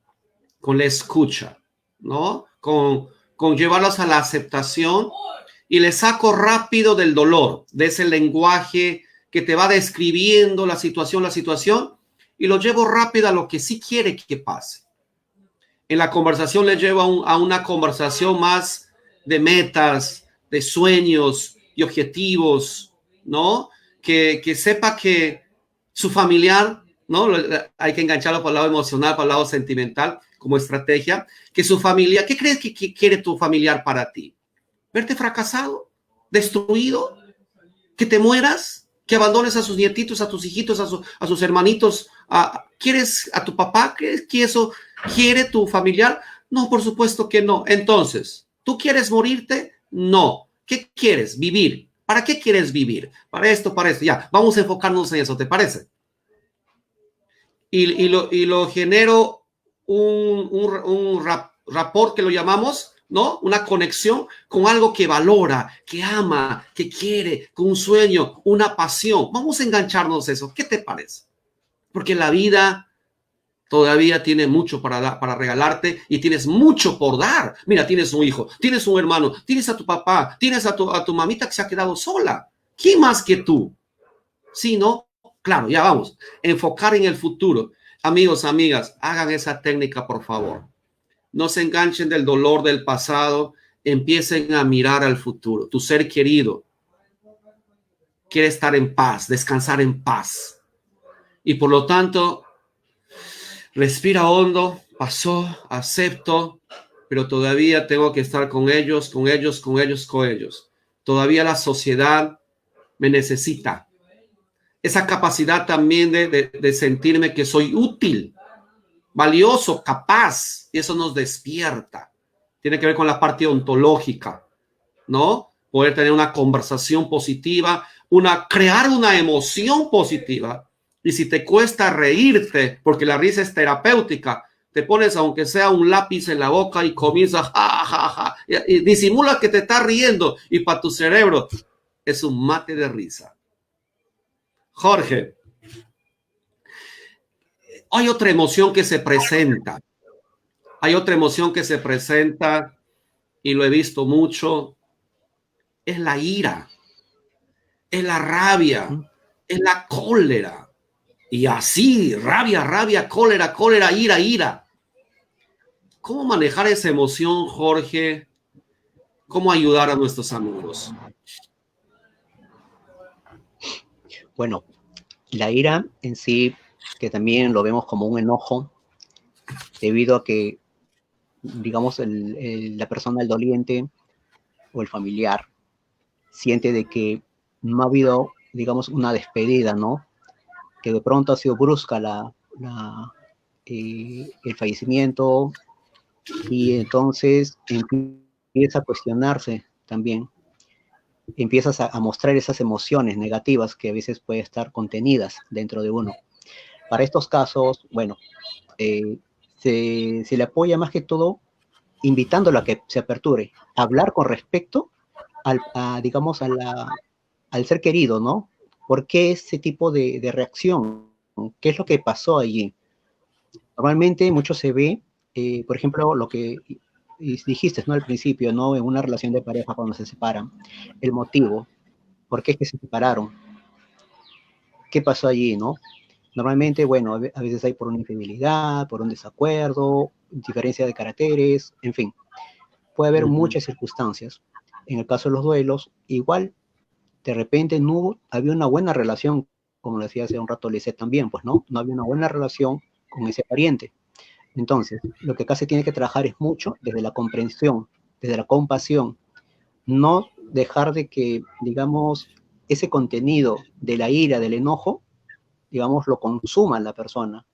con la escucha, ¿no? Con llevarlos a la aceptación y les saco rápido del dolor, de ese lenguaje que te va describiendo la situación, y lo llevo rápido a lo que sí quiere que pase. En la conversación les llevo a una conversación más de metas, de sueños y objetivos, ¿no? Que sepa que su familiar, ¿no? Hay que engancharlo para el lado emocional, para el lado sentimental, como estrategia, que su familia, ¿qué crees que quiere tu familiar para ti? ¿Verte fracasado? ¿Destruido? ¿Que te mueras? ¿Que abandones a sus nietitos, a tus hijitos, a sus hermanitos? ¿Quieres a tu papá? ¿Crees que eso quiere tu familiar? No, por supuesto que no. Entonces, ¿tú quieres morirte? No. ¿Qué quieres? Vivir. ¿Para qué quieres vivir? Para esto, para esto. Ya, vamos a enfocarnos en eso, ¿te parece? Y lo genero un rapport que lo llamamos, ¿no? Una conexión con algo que valora, que ama, que quiere, con un sueño, una pasión. Vamos a engancharnos eso. ¿Qué te parece? Porque la vida todavía tiene mucho para regalarte y tienes mucho por dar. Mira, tienes un hijo, tienes un hermano, tienes a tu papá, tienes a tu mamita que se ha quedado sola. ¿Quién más que tú? Sí, ¿no? Claro, ya vamos. Enfocar en el futuro. Amigos, amigas, hagan esa técnica, por favor. No se enganchen del dolor del pasado. Empiecen a mirar al futuro. Tu ser querido quiere estar en paz, descansar en paz. Y por lo tanto, respira hondo, pasó, acepto, pero todavía tengo que estar con ellos. Todavía la sociedad me necesita. Esa capacidad también de sentirme que soy útil, valioso, capaz, y eso nos despierta. Tiene que ver con la parte ontológica, ¿no? Poder tener una conversación positiva, crear una emoción positiva. Y si te cuesta reírte, porque la risa es terapéutica, te pones aunque sea un lápiz en la boca y comienzas y disimula que te estás riendo, y para tu cerebro es un mate de risa. Jorge, hay otra emoción que se presenta. Y lo he visto mucho. Es la ira, es la rabia, es la cólera. Y así, rabia, cólera, ira. ¿Cómo manejar esa emoción, Jorge? ¿Cómo ayudar a nuestros amigos? Bueno, la ira en sí, que también lo vemos como un enojo, debido a que, digamos, la persona, el doliente o el familiar, siente de que no ha habido, digamos, una despedida, ¿no? Que de pronto ha sido brusca el fallecimiento, y entonces empieza a cuestionarse también empiezas a mostrar esas emociones negativas que a veces pueden estar contenidas dentro de uno. Para estos casos, bueno, se le apoya más que todo invitándolo a que se aperture, a hablar con respecto digamos, al ser querido, ¿no? ¿Por qué ese tipo de reacción? ¿Qué es lo que pasó allí? Normalmente mucho se ve, por ejemplo, lo que dijiste, ¿no? Al principio, ¿no? En una relación de pareja cuando se separan, el motivo, ¿por qué es que se separaron? ¿Qué pasó allí, no? Normalmente, bueno, a veces hay por una infidelidad, por un desacuerdo, diferencia de caracteres, en fin, puede haber muchas circunstancias. En el caso de los duelos, igual, de repente no había una buena relación, como lo decía hace un rato Lisette también, pues no había una buena relación con ese pariente. Entonces, lo que acá se tiene que trabajar es mucho desde la comprensión, desde la compasión, no dejar de que, digamos, ese contenido de la ira, del enojo, digamos, lo consuma la persona,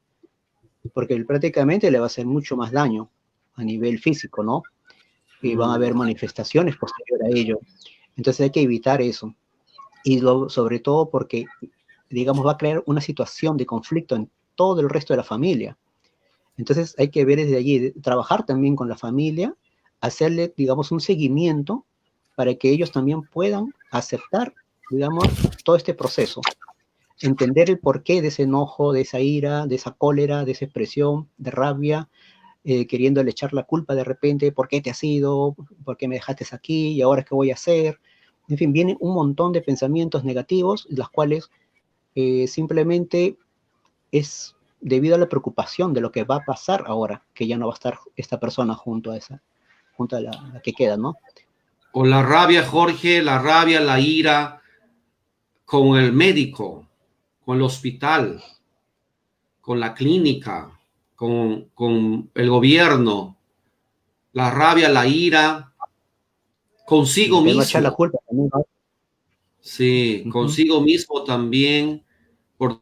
porque prácticamente le va a hacer mucho más daño a nivel físico, ¿no? Y van a haber manifestaciones posteriores a ello. Entonces hay que evitar eso. Y sobre todo porque, digamos, va a crear una situación de conflicto en todo el resto de la familia. Entonces hay que ver desde allí, trabajar también con la familia, hacerle, digamos, un seguimiento para que ellos también puedan aceptar, digamos, todo este proceso. Entender el porqué de ese enojo, de esa ira, de esa cólera, de esa expresión, de rabia, queriéndole echar la culpa de repente, ¿por qué te has ido? ¿Por qué me dejaste aquí? ¿Y ahora qué voy a hacer? En fin, vienen un montón de pensamientos negativos, las cuales simplemente es debido a la preocupación de lo que va a pasar ahora, que ya no va a estar esta persona junto a la que queda, ¿no? O la rabia, Jorge, la rabia, la ira con el médico, con el hospital, con la clínica, con el gobierno, la rabia, la ira, consigo Que no echar la mismo. culpa también, ¿no? Sí, consigo mismo también, por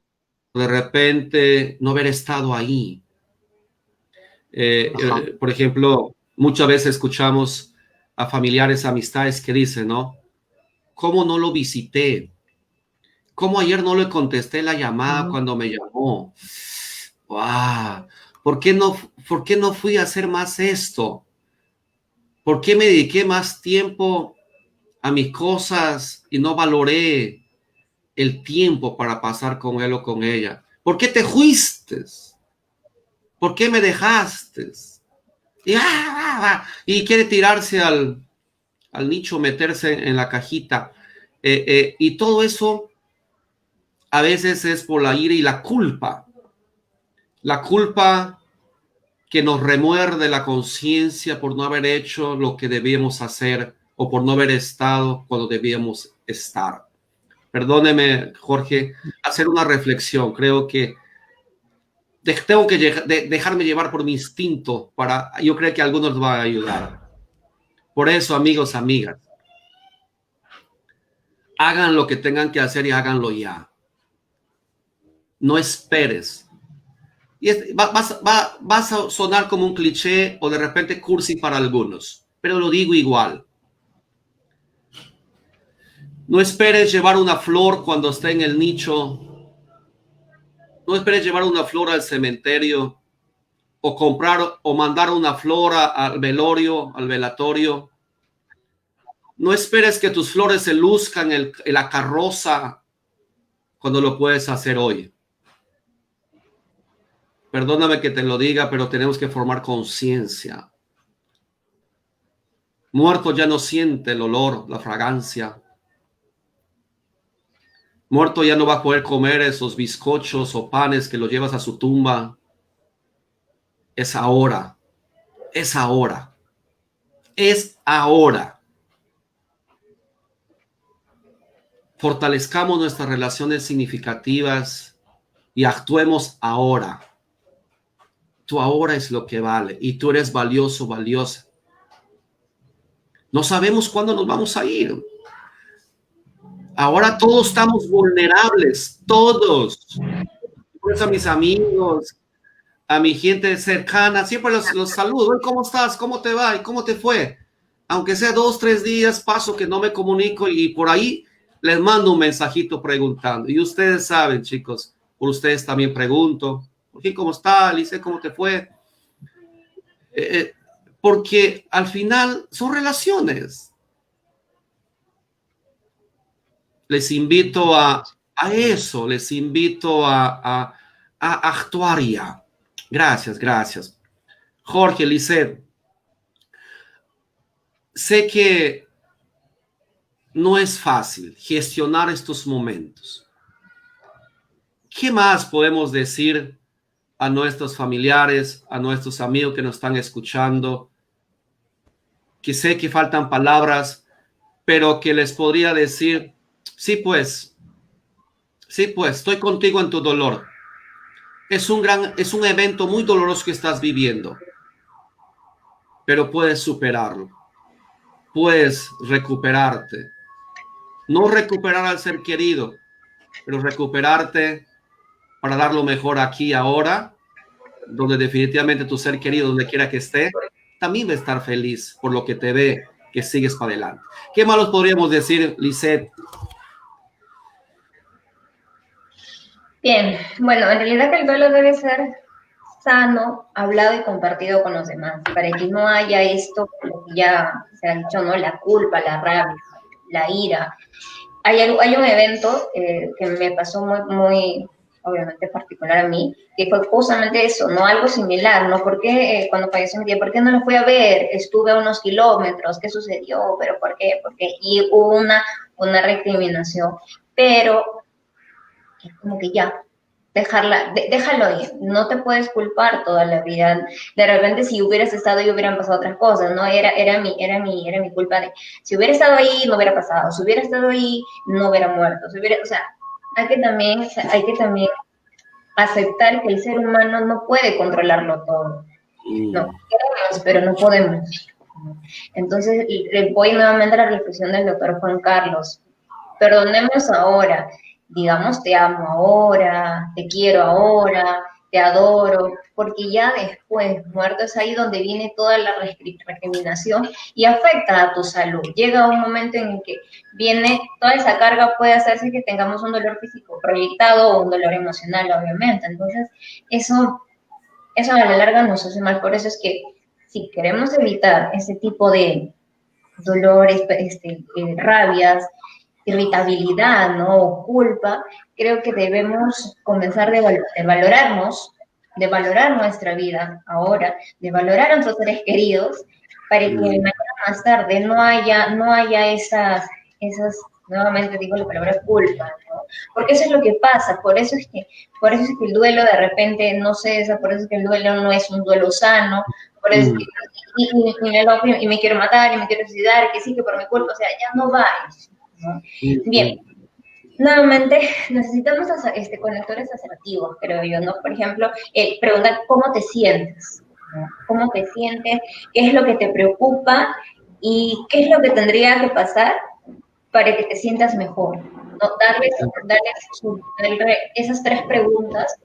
de repente no haber estado ahí. Por ejemplo, muchas veces escuchamos a familiares, amistades que dicen, ¿no? ¿Cómo no lo visité? ¿Cómo ayer no le contesté la llamada cuando me llamó? ¡Wow! ¿Por qué no fui a hacer más esto? ¿Por qué me dediqué más tiempo a mis cosas y no valoré el tiempo para pasar con él o con ella? ¿Por qué te fuiste? ¿Por qué me dejaste? Y quiere tirarse al nicho, meterse en la cajita. Y todo eso a veces es por la ira y la culpa. La culpa que nos remuerde la conciencia por no haber hecho lo que debíamos hacer o por no haber estado cuando debíamos estar. Perdóneme, Jorge, hacer una reflexión. Creo que tengo que dejarme llevar por mi instinto yo creo que a algunos les va a ayudar. Por eso, amigos, amigas, hagan lo que tengan que hacer y háganlo ya. No esperes. Y vas a sonar como un cliché o de repente cursi para algunos, pero lo digo igual. No esperes llevar una flor cuando esté en el nicho. No esperes llevar una flor al cementerio o comprar o mandar una flor al velorio, al velatorio. No esperes que tus flores se luzcan en la carroza cuando lo puedes hacer hoy. Perdóname que te lo diga, pero tenemos que formar conciencia. Muerto ya no siente el olor, la fragancia. Muerto ya no va a poder comer esos bizcochos o panes que lo llevas a su tumba. Es ahora. Es ahora. Es ahora. Fortalezcamos nuestras relaciones significativas y actuemos ahora. Tú ahora es lo que vale y tú eres valioso, valiosa. No sabemos cuándo nos vamos a ir. Ahora todos estamos vulnerables, todos. Por eso a mis amigos, a mi gente cercana, siempre los saludo. ¿Cómo estás? ¿Cómo te va? ¿Y cómo te fue? aunque sea 2, 3 días, paso que no me comunico y por ahí les mando un mensajito preguntando. Y ustedes saben, chicos, por ustedes también pregunto, ¿cómo está? Lice, ¿cómo te fue? Porque al final son relaciones. Les invito a eso, les invito a actuar ya. Gracias, gracias. Jorge, Lisset, sé que no es fácil gestionar estos momentos. ¿Qué más podemos decir a nuestros familiares, a nuestros amigos que nos están escuchando? Que sé que faltan palabras, pero que les podría decir, sí, pues, estoy contigo en tu dolor. Es un evento muy doloroso que estás viviendo, pero puedes superarlo, puedes recuperarte. No recuperar al ser querido, pero recuperarte para dar lo mejor aquí ahora, donde definitivamente tu ser querido, donde quiera que esté, también va a estar feliz por lo que te ve, que sigues para adelante. ¿Qué malos podríamos decir, Lisset? Bien, bueno, en realidad el duelo debe ser sano, hablado y compartido con los demás, para que no haya esto, como ya se ha dicho, ¿no? La culpa, la rabia, la ira. Hay un evento que me pasó muy, obviamente particular a mí, que fue justamente eso, ¿no? Algo similar, ¿no? ¿Por qué cuando falleció mi tía, por qué no lo fui a ver? Estuve a unos kilómetros, ¿qué sucedió? ¿Pero por qué? ¿Por qué? Y hubo una recriminación, pero es como que ya, déjalo ir, no te puedes culpar toda la vida. De repente si hubieras estado ahí hubieran pasado otras cosas, ¿no? Era mi culpa de, si hubiera estado ahí no hubiera pasado, si hubiera estado ahí no hubiera muerto, o sea, hay que también aceptar que el ser humano no puede controlarlo todo. No, queremos, pero no podemos. Entonces, voy nuevamente a la reflexión del doctor Juan Carlos. Perdonemos ahora, digamos te amo ahora, te quiero ahora, te adoro, porque ya después, muerto es ahí donde viene toda la recriminación y afecta a tu salud. Llega un momento en el que viene toda esa carga, puede hacerse que tengamos un dolor físico proyectado o un dolor emocional, obviamente. Entonces, eso a la larga nos hace mal. Por eso es que si queremos evitar ese tipo de dolores, rabias, irritabilidad, ¿no? O culpa, creo que debemos comenzar de valorarnos, de valorar nuestra vida ahora, de valorar a nuestros seres queridos, para que mañana más tarde no haya esas, nuevamente digo la palabra culpa, ¿no? Porque eso es lo que pasa, por eso es que el duelo de repente no cesa, por eso es que el duelo no es un duelo sano, por eso es que y me quiero matar, y me quiero suicidar, que sí, que por mi culpa, o sea, ya no va eso, ¿no? Bien, nuevamente necesitamos conectores asertivos, creo yo, ¿no? Por ejemplo, preguntar cómo te sientes, ¿no? ¿Cómo te sientes? ¿Qué es lo que te preocupa? ¿Y qué es lo que tendría que pasar para que te sientas mejor? ¿No? Darle esas 3 preguntas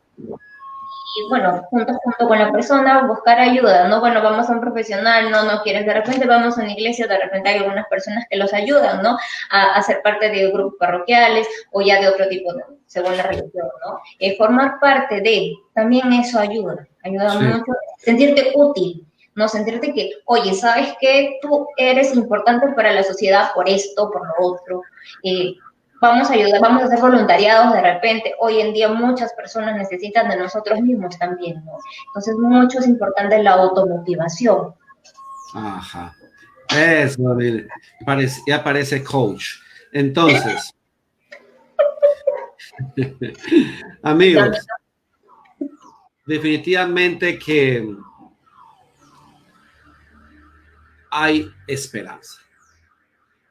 y bueno, junto con la persona buscar ayuda, ¿no? Bueno, vamos a un profesional, no quieres, de repente vamos a una iglesia, de repente hay algunas personas que los ayudan, ¿no? A ser parte de grupos parroquiales o ya de otro tipo, según la religión, ¿no? Formar parte también eso ayuda sí. Mucho, sentirte útil, ¿no? Sentirte que, oye, ¿sabes qué? Tú eres importante para la sociedad por esto, por lo otro, vamos a ayudar, vamos a hacer voluntariados de repente. Hoy en día muchas personas necesitan de nosotros mismos también, ¿no? Entonces, mucho es importante la automotivación. Ajá. Eso, ya parece coach. Entonces, amigos, definitivamente que hay esperanza.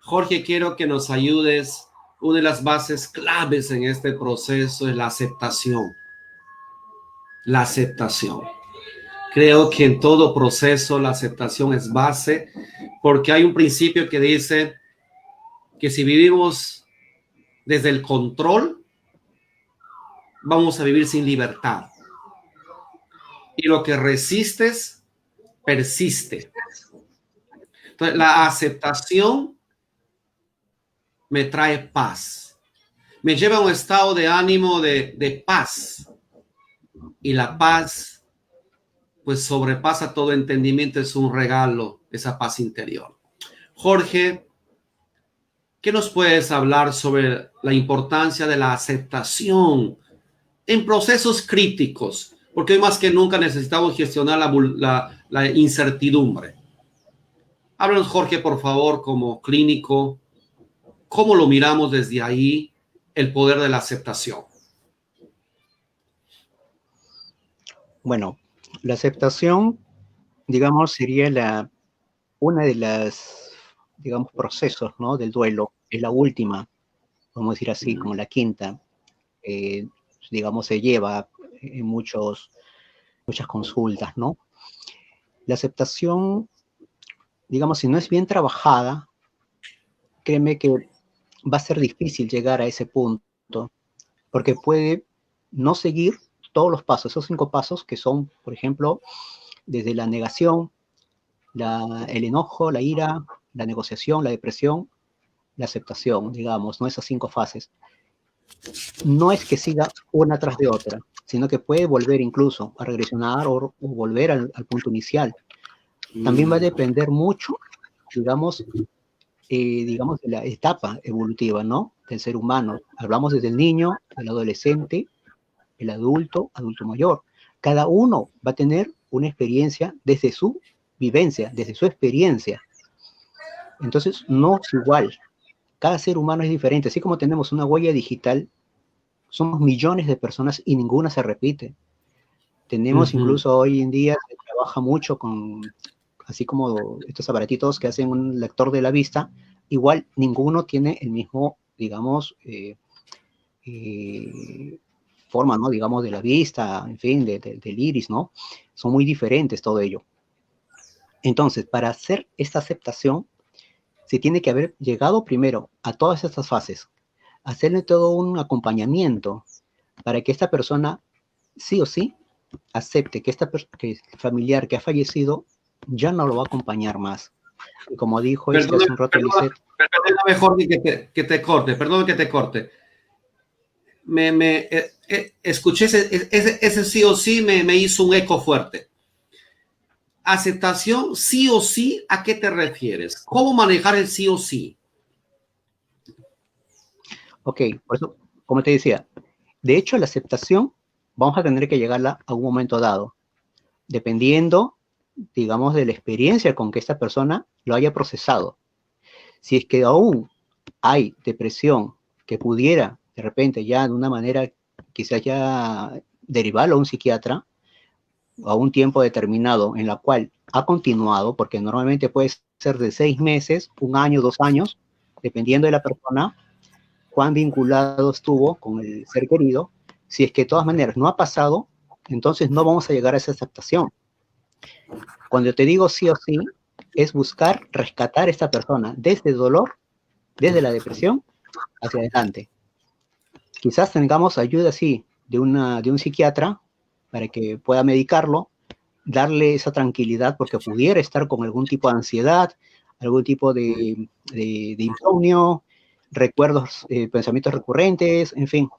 Jorge, quiero que nos ayudes. Una de las bases claves en este proceso es la aceptación. La aceptación. Creo que en todo proceso la aceptación es base, porque hay un principio que dice que si vivimos desde el control, vamos a vivir sin libertad. Y lo que resistes, persiste. Entonces, la aceptación me trae paz, me lleva a un estado de ánimo de paz, y la paz pues sobrepasa todo entendimiento, es un regalo, esa paz interior. Jorge, ¿qué nos puedes hablar sobre la importancia de la aceptación en procesos críticos? Porque hoy más que nunca necesitamos gestionar la incertidumbre. Háblanos, Jorge, por favor, como clínico, ¿cómo lo miramos desde ahí el poder de la aceptación? Bueno, la aceptación, digamos, sería una de las, digamos, procesos, ¿no? Del duelo. Es la última, vamos a decir así, como la quinta. Digamos, se lleva en muchas consultas, ¿no? La aceptación, digamos, si no es bien trabajada, créeme que va a ser difícil llegar a ese punto, porque puede no seguir todos los pasos, esos 5 pasos que son, por ejemplo, desde la negación, el enojo, la ira, la negociación, la depresión, la aceptación, digamos, ¿no? Esas 5 fases. No es que siga una tras de otra, sino que puede volver incluso a regresionar o volver al punto inicial. También va a depender mucho, digamos, de la etapa evolutiva, ¿no? Del ser humano. Hablamos desde el niño, el adolescente, el adulto mayor. Cada uno va a tener una experiencia desde su vivencia, desde su experiencia. Entonces, no es igual. Cada ser humano es diferente. Así como tenemos una huella digital, somos millones de personas y ninguna se repite. Tenemos incluso hoy en día, se trabaja mucho con, así como estos aparatitos que hacen un lector de la vista, igual ninguno tiene el mismo, digamos, forma, ¿no? Digamos, de la vista, en fin, del iris, ¿no? Son muy diferentes todo ello. Entonces, para hacer esta aceptación, se tiene que haber llegado primero a todas estas fases, hacerle todo un acompañamiento para que esta persona sí o sí acepte que que el familiar que ha fallecido ya no lo va a acompañar más. Y como dijo hace un rato Lisette. Perdóname, Jorge, que te corte, perdón que te corte. Escuché ese sí o sí, me hizo un eco fuerte. Aceptación, sí o sí, ¿a qué te refieres? ¿Cómo manejar el sí o sí? Ok, por eso, como te decía, de hecho la aceptación vamos a tener que llegarla a un momento dado, dependiendo, digamos, de la experiencia con que esta persona lo haya procesado. Si es que aún hay depresión que pudiera, de repente, ya de una manera, quizás ya derivarlo a un psiquiatra, a un tiempo determinado en la cual ha continuado, porque normalmente puede ser de 6 meses, 1 año, 2 años, dependiendo de la persona, cuán vinculado estuvo con el ser querido. Si es que de todas maneras no ha pasado, entonces no vamos a llegar a esa aceptación. Cuando te digo sí o sí, es buscar rescatar a esta persona desde el dolor, desde la depresión, hacia adelante. Quizás tengamos ayuda, sí, de un psiquiatra para que pueda medicarlo, darle esa tranquilidad porque pudiera estar con algún tipo de ansiedad, algún tipo de insomnio, recuerdos, pensamientos recurrentes, en fin.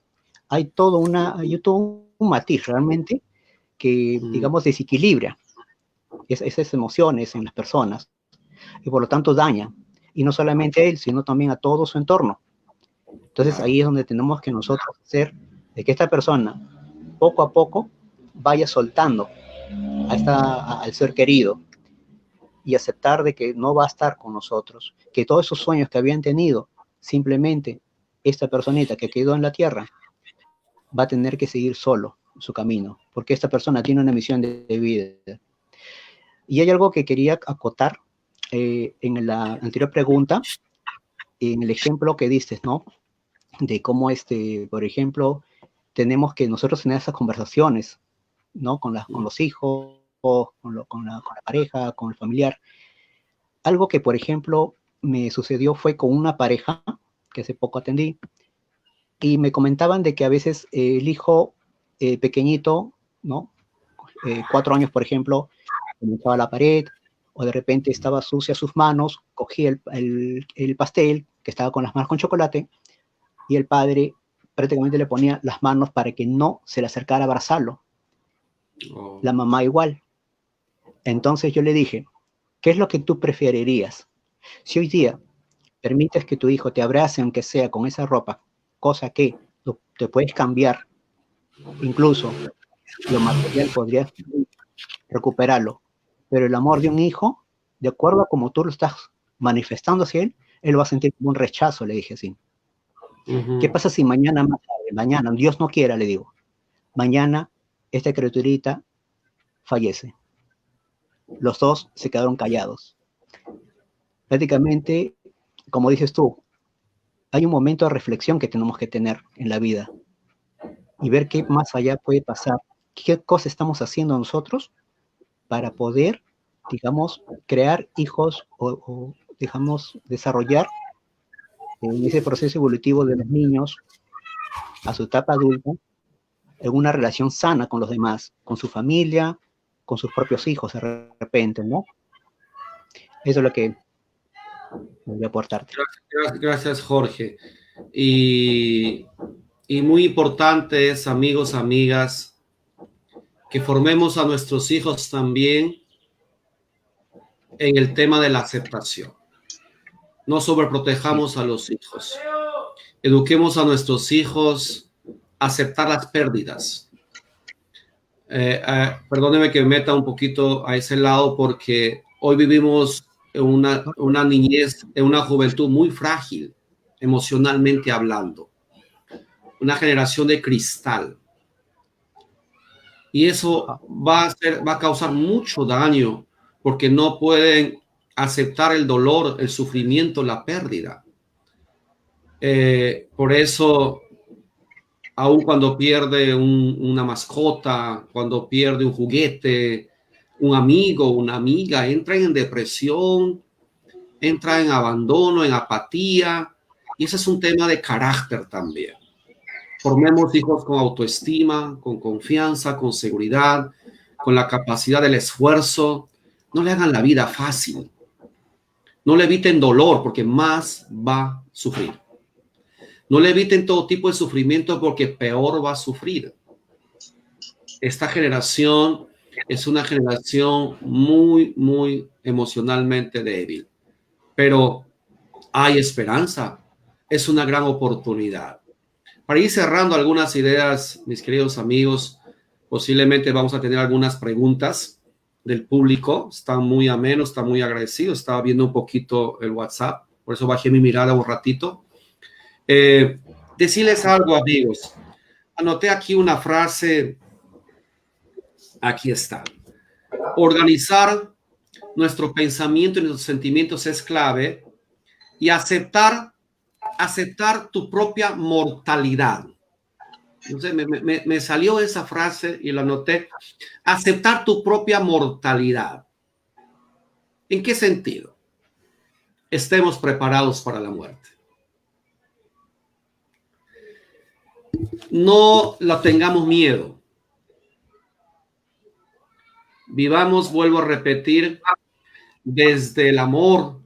Hay todo un matiz realmente que, digamos, desequilibra esas emociones en las personas y por lo tanto daña, y no solamente a él, sino también a todo su entorno. Entonces ahí es donde tenemos que nosotros hacer de que esta persona poco a poco vaya soltando al ser querido y aceptar de que no va a estar con nosotros, que todos esos sueños que habían tenido, simplemente esta personita que quedó en la tierra va a tener que seguir solo su camino, porque esta persona tiene una misión de vida. Y hay algo que quería acotar en la anterior pregunta, en el ejemplo que diste, ¿no? De cómo, por ejemplo, tenemos que nosotros tener esas conversaciones, ¿no? Con los hijos, con la pareja, con el familiar. Algo que, por ejemplo, me sucedió fue con una pareja que hace poco atendí, y me comentaban de que a veces el hijo pequeñito, ¿no? 4 años, por ejemplo, comenzaba la pared, o de repente estaba sucia sus manos, cogía el pastel, que estaba con las manos con chocolate, y el padre prácticamente le ponía las manos para que no se le acercara a abrazarlo. Oh. La mamá igual. Entonces yo le dije, ¿qué es lo que tú preferirías? Si hoy día permites que tu hijo te abrace, aunque sea con esa ropa, cosa que te puedes cambiar, incluso lo material podrías recuperarlo, pero el amor de un hijo, de acuerdo a como tú lo estás manifestando hacia él, él lo va a sentir como un rechazo, le dije así. ¿Qué pasa si mañana, más tarde, mañana, Dios no quiera, le digo, mañana esta criaturita fallece? Los dos se quedaron callados. Prácticamente, como dices tú, hay un momento de reflexión que tenemos que tener en la vida y ver qué más allá puede pasar, qué cosa estamos haciendo nosotros para poder, digamos, crear hijos o digamos, desarrollar en ese proceso evolutivo de los niños a su etapa adulta en una relación sana con los demás, con su familia, con sus propios hijos de repente, ¿no? Eso es lo que voy a aportarte. Gracias, Jorge. Y muy importante es, amigos, amigas, que formemos a nuestros hijos también en el tema de la aceptación. No sobreprotejamos a los hijos. Eduquemos a nuestros hijos a aceptar las pérdidas. Perdóneme que me meta un poquito a ese lado, porque hoy vivimos en una niñez, en una juventud muy frágil, emocionalmente hablando. Una generación de cristal. Y eso va a causar mucho daño, porque no pueden aceptar el dolor, el sufrimiento, la pérdida. Por eso, aun cuando pierde una mascota, cuando pierde un juguete, un amigo, una amiga, entra en depresión, entra en abandono, en apatía, y ese es un tema de carácter también. Formemos hijos con autoestima, con confianza, con seguridad, con la capacidad del esfuerzo. No le hagan la vida fácil. No le eviten dolor, porque más va a sufrir. No le eviten todo tipo de sufrimiento, porque peor va a sufrir. Esta generación es una generación muy, muy emocionalmente débil. Pero hay esperanza. Es una gran oportunidad. Para ir cerrando algunas ideas, mis queridos amigos, posiblemente vamos a tener algunas preguntas del público. Están muy amenos, están muy agradecidos. Estaba viendo un poquito el WhatsApp, por eso bajé mi mirada un ratito. Decirles algo, amigos. Anoté aquí una frase. Aquí está. Organizar nuestro pensamiento y nuestros sentimientos es clave, y aceptar tu propia mortalidad. Entonces me salió esa frase y la anoté. Aceptar tu propia mortalidad. ¿En qué sentido? Estemos preparados para la muerte. No la tengamos miedo. Vivamos, vuelvo a repetir, desde el amor,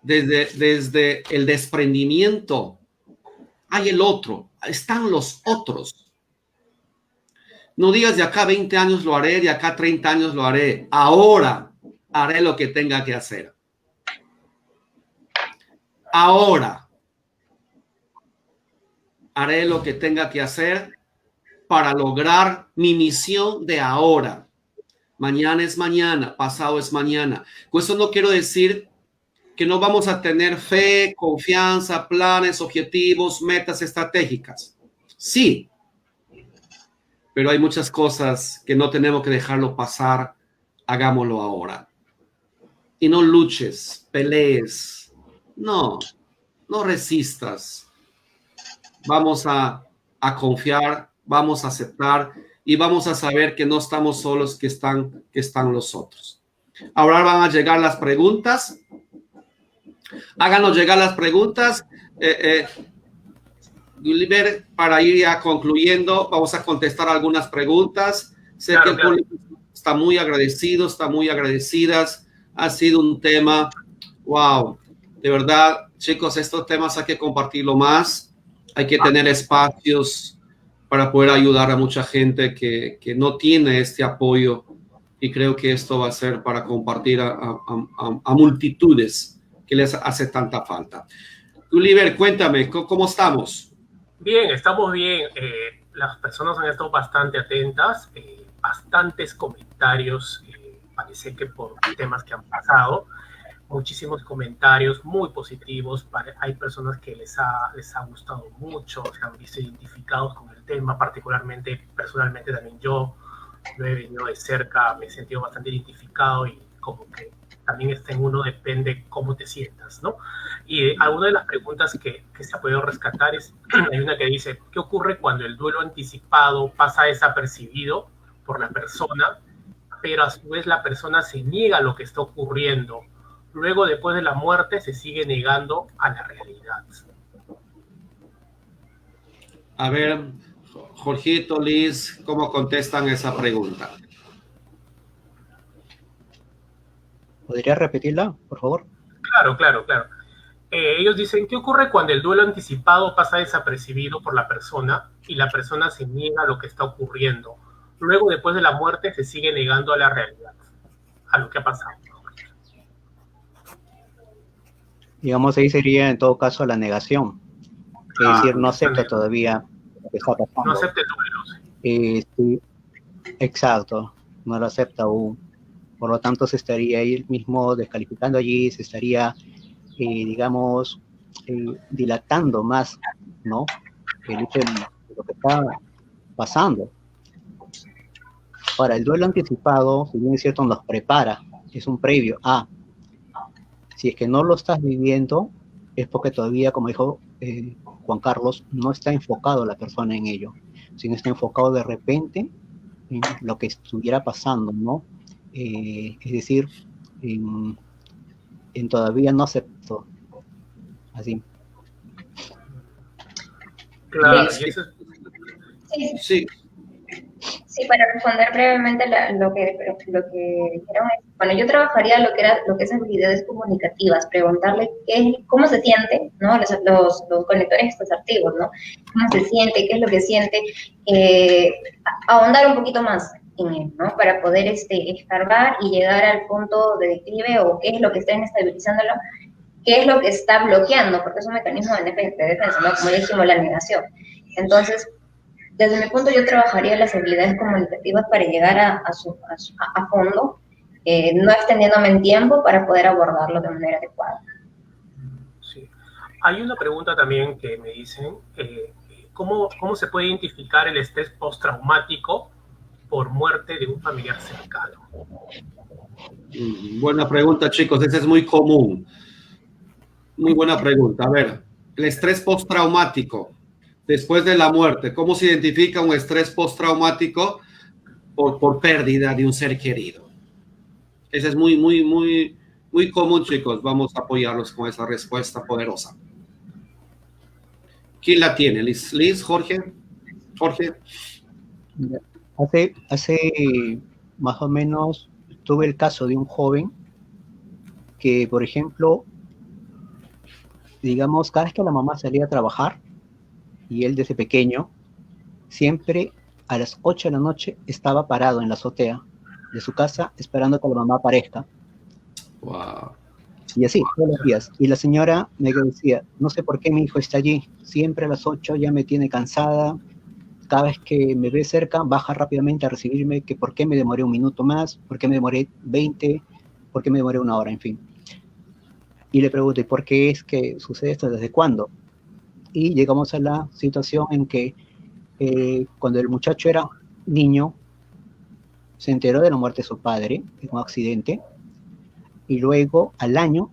desde el desprendimiento. Hay el otro, están los otros. No digas de acá 20 años lo haré, de acá 30 años lo haré. Ahora haré lo que tenga que hacer. Ahora haré lo que tenga que hacer para lograr mi misión de ahora. Mañana es mañana, pasado es mañana. Con eso no quiero decir que no vamos a tener fe, confianza, planes, objetivos, metas estratégicas. Sí, pero hay muchas cosas que no tenemos que dejarlo pasar. Hagámoslo ahora. Y no luches, pelees. No resistas. Vamos a confiar, vamos a aceptar y vamos a saber que no estamos solos, que están los otros. Ahora van a llegar las preguntas. Háganos llegar las preguntas. Gulliver, para ir ya concluyendo, vamos a contestar algunas preguntas. Sé que el público está muy agradecido, está muy agradecidas Ha sido un tema, wow, de verdad, chicos, estos temas hay que compartirlo más, hay que tener espacios para poder ayudar a mucha gente que no tiene este apoyo, y creo que esto va a ser para compartir a multitudes que les hace tanta falta. Oliver, cuéntame, ¿cómo estamos? Bien, estamos bien. Las personas han estado bastante atentas, bastantes comentarios, parece que por temas que han pasado, muchísimos comentarios muy positivos. Hay personas que les ha gustado mucho, se han visto identificados con el tema, particularmente, personalmente también yo lo he venido de cerca, me he sentido bastante identificado y como que también está en uno, depende cómo te sientas, ¿no? Y alguna de las preguntas que se ha podido rescatar es, hay una que dice, ¿qué ocurre cuando el duelo anticipado pasa desapercibido por la persona, pero a su vez la persona se niega a lo que está ocurriendo? Luego, después de la muerte, se sigue negando a la realidad. A ver, Jorgito, Liz, ¿cómo contestan esa pregunta? ¿Podría repetirla, por favor? Claro. Ellos dicen, ¿qué ocurre cuando el duelo anticipado pasa desapercibido por la persona y la persona se niega a lo que está ocurriendo? Luego, después de la muerte, se sigue negando a la realidad, a lo que ha pasado. Digamos, ahí sería en todo caso la negación. Es decir, no acepta todavía lo que está pasando. No acepta el duelo. Sí, exacto, no lo acepta aún. Por lo tanto, se estaría él mismo descalificando allí, se estaría, digamos, dilatando más, ¿no? El hecho de lo que está pasando. Ahora, el duelo anticipado, si bien es cierto, nos prepara, es un previo a. Si es que no lo estás viviendo, es porque todavía, como dijo Juan Carlos, no está enfocado la persona en ello, sino está enfocado de repente en lo que estuviera pasando, ¿no? Es decir, en todavía no acepto, así. Claro, Sí. y eso es... Sí. Sí, para responder brevemente lo que dijeron, bueno, yo trabajaría lo que es habilidades comunicativas, preguntarle cómo se siente, ¿no? Los conectores asertivos, ¿no? Cómo se siente, qué es lo que siente, ahondar un poquito más en él, ¿no? Para poder escarbar y llegar al punto de declive o qué es lo que está inestabilizándolo, qué es lo que está bloqueando, porque es un mecanismo de defensa, ¿no? Como ya dijimos, la negación. Entonces, desde mi punto, yo trabajaría las habilidades comunicativas para llegar a fondo, no extendiéndome en tiempo para poder abordarlo de manera adecuada. Sí. Hay una pregunta también que me dicen, ¿cómo se puede identificar el estrés postraumático por muerte de un familiar cercano? Buena pregunta, chicos. Esa es muy común. Muy buena pregunta. A ver, el estrés postraumático después de la muerte. ¿Cómo se identifica un estrés postraumático por pérdida de un ser querido? Ese es muy común, chicos. Vamos a apoyarlos con esa respuesta poderosa. ¿Quién la tiene? ¿Liz? ¿Jorge? Hace más o menos tuve el caso de un joven que, por ejemplo, digamos, cada vez que la mamá salía a trabajar, y él desde pequeño, siempre a las 8 de la noche estaba parado en la azotea de su casa esperando que la mamá aparezca. Wow. Y así, todos los días. Y la señora me decía, no sé por qué mi hijo está allí, siempre a las 8 ya me tiene cansada, cada vez que me ve cerca, baja rápidamente a recibirme, que por qué me demoré un minuto más, por qué me demoré 20, por qué me demoré una hora, en fin. Y le pregunto, ¿y por qué es que sucede esto? ¿Desde cuándo? Y llegamos a la situación en que cuando el muchacho era niño, se enteró de la muerte de su padre en un accidente, y luego al año,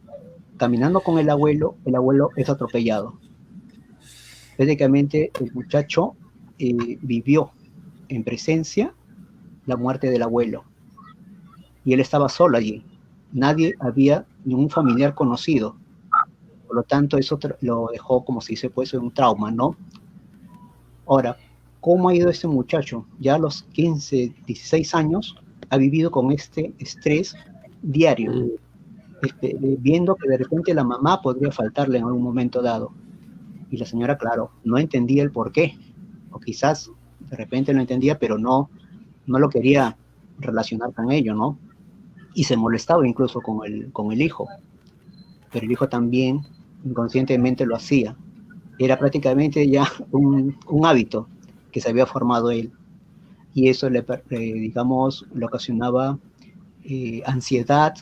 caminando con el abuelo es atropellado. Prácticamente el muchacho vivió en presencia la muerte del abuelo, y él estaba solo allí. Nadie había, ningún familiar conocido. Por lo tanto, eso lo dejó, como se dice, pues, un trauma, ¿no? Ahora, ¿cómo ha ido este muchacho? Ya a los 15, 16 años ha vivido con este estrés diario. viendo que de repente la mamá podría faltarle en algún momento dado. Y la señora, claro, no entendía el por qué, o quizás de repente lo entendía, pero no lo quería relacionar con ello, ¿no? Y se molestaba incluso con el hijo, pero el hijo también inconscientemente lo hacía. Era prácticamente ya un hábito que se había formado él, y eso digamos, le ocasionaba ansiedad,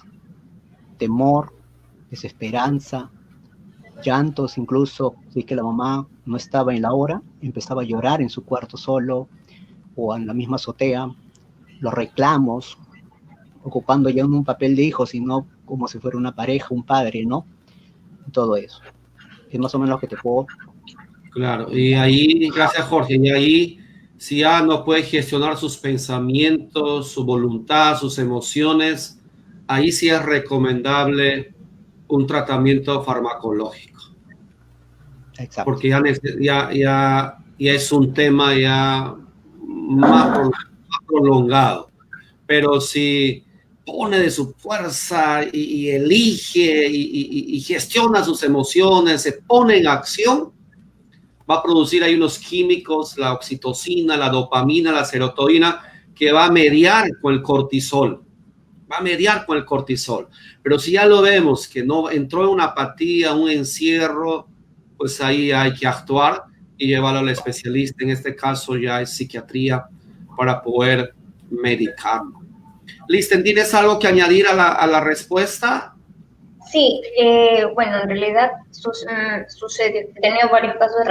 temor, desesperanza, llantos, incluso si que la mamá no estaba en la hora, empezaba a llorar en su cuarto solo o en la misma azotea, los reclamos, ocupando ya un papel de hijo, sino como si fuera una pareja, un padre, ¿no? Todo eso. Es más o menos lo que te puedo... Claro, y ahí, gracias Jorge, y ahí si ya no puede gestionar sus pensamientos, su voluntad, sus emociones, ahí sí es recomendable un tratamiento farmacológico. Exacto. Porque ya es un tema ya más prolongado. Pero si pone de su fuerza y elige y gestiona sus emociones, se pone en acción, va a producir ahí unos químicos, la oxitocina, la dopamina, la serotonina, que va a mediar con el cortisol. Pero si ya lo vemos que no entró en una apatía, un encierro, pues ahí hay que actuar y llevarlo al especialista. En este caso ya es psiquiatría para poder medicarlo. Listen, ¿tienes algo que añadir a la respuesta? Sí, bueno, en realidad sucedió, he tenido varios casos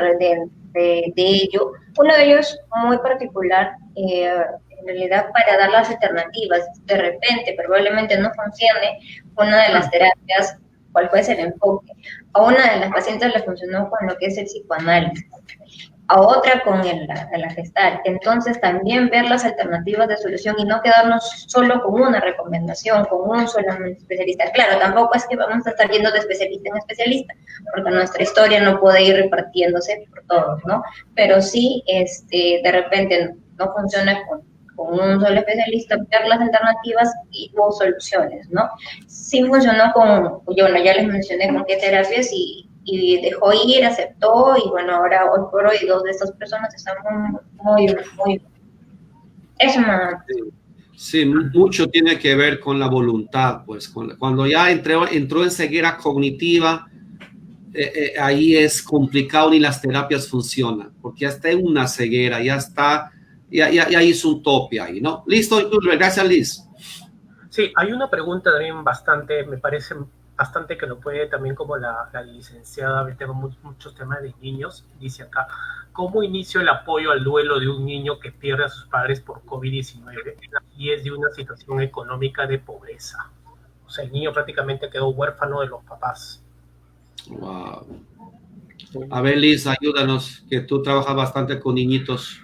de ello. Uno de ellos muy particular, en realidad para dar las alternativas. De repente, probablemente no funcione una de las terapias, cuál puede ser el enfoque. A una de las pacientes le funcionó con lo que es el psicoanálisis, a otra con la gestal. Entonces también ver las alternativas de solución y no quedarnos solo con una recomendación, con un solo especialista. Claro, tampoco es que vamos a estar yendo de especialista en especialista, porque nuestra historia no puede ir repartiéndose por todos, ¿no? Pero sí, de repente no funciona con un solo especialista, ver las alternativas y hubo soluciones, ¿no? Sí funcionó yo ya les mencioné con qué terapias y dejó ir, aceptó, y bueno, ahora hoy por hoy 2 de estas personas están muy eso no. Sí, mucho tiene que ver con la voluntad, pues cuando ya entró en ceguera cognitiva, ahí es complicado, ni las terapias funcionan, porque ya está en una ceguera, ya hizo un tope ahí, ¿no? Listo, gracias Liz. Sí, hay una pregunta también me parece bastante que lo puede también como la licenciada, tengo muchos temas de niños, dice acá, ¿cómo inicio el apoyo al duelo de un niño que pierde a sus padres por COVID-19 y es de una situación económica de pobreza? O sea, el niño prácticamente quedó huérfano de los papás. Wow. A ver, Liz, ayúdanos, que tú trabajas bastante con niñitos.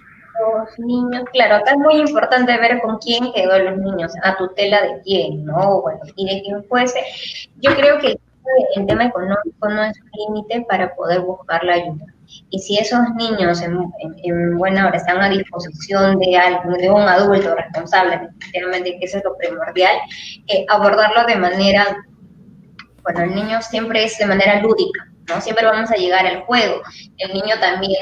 Los niños, claro, acá es muy importante ver con quién quedó los niños, a tutela de quién, ¿no? Bueno, y de quién fuese. Yo creo que el tema económico no es un límite para poder buscar la ayuda. Y si esos niños en buena hora están a disposición de un adulto responsable, efectivamente, que eso es lo primordial, abordarlo de manera, bueno, el niño siempre es de manera lúdica, ¿no? Siempre vamos a llegar al juego. El niño también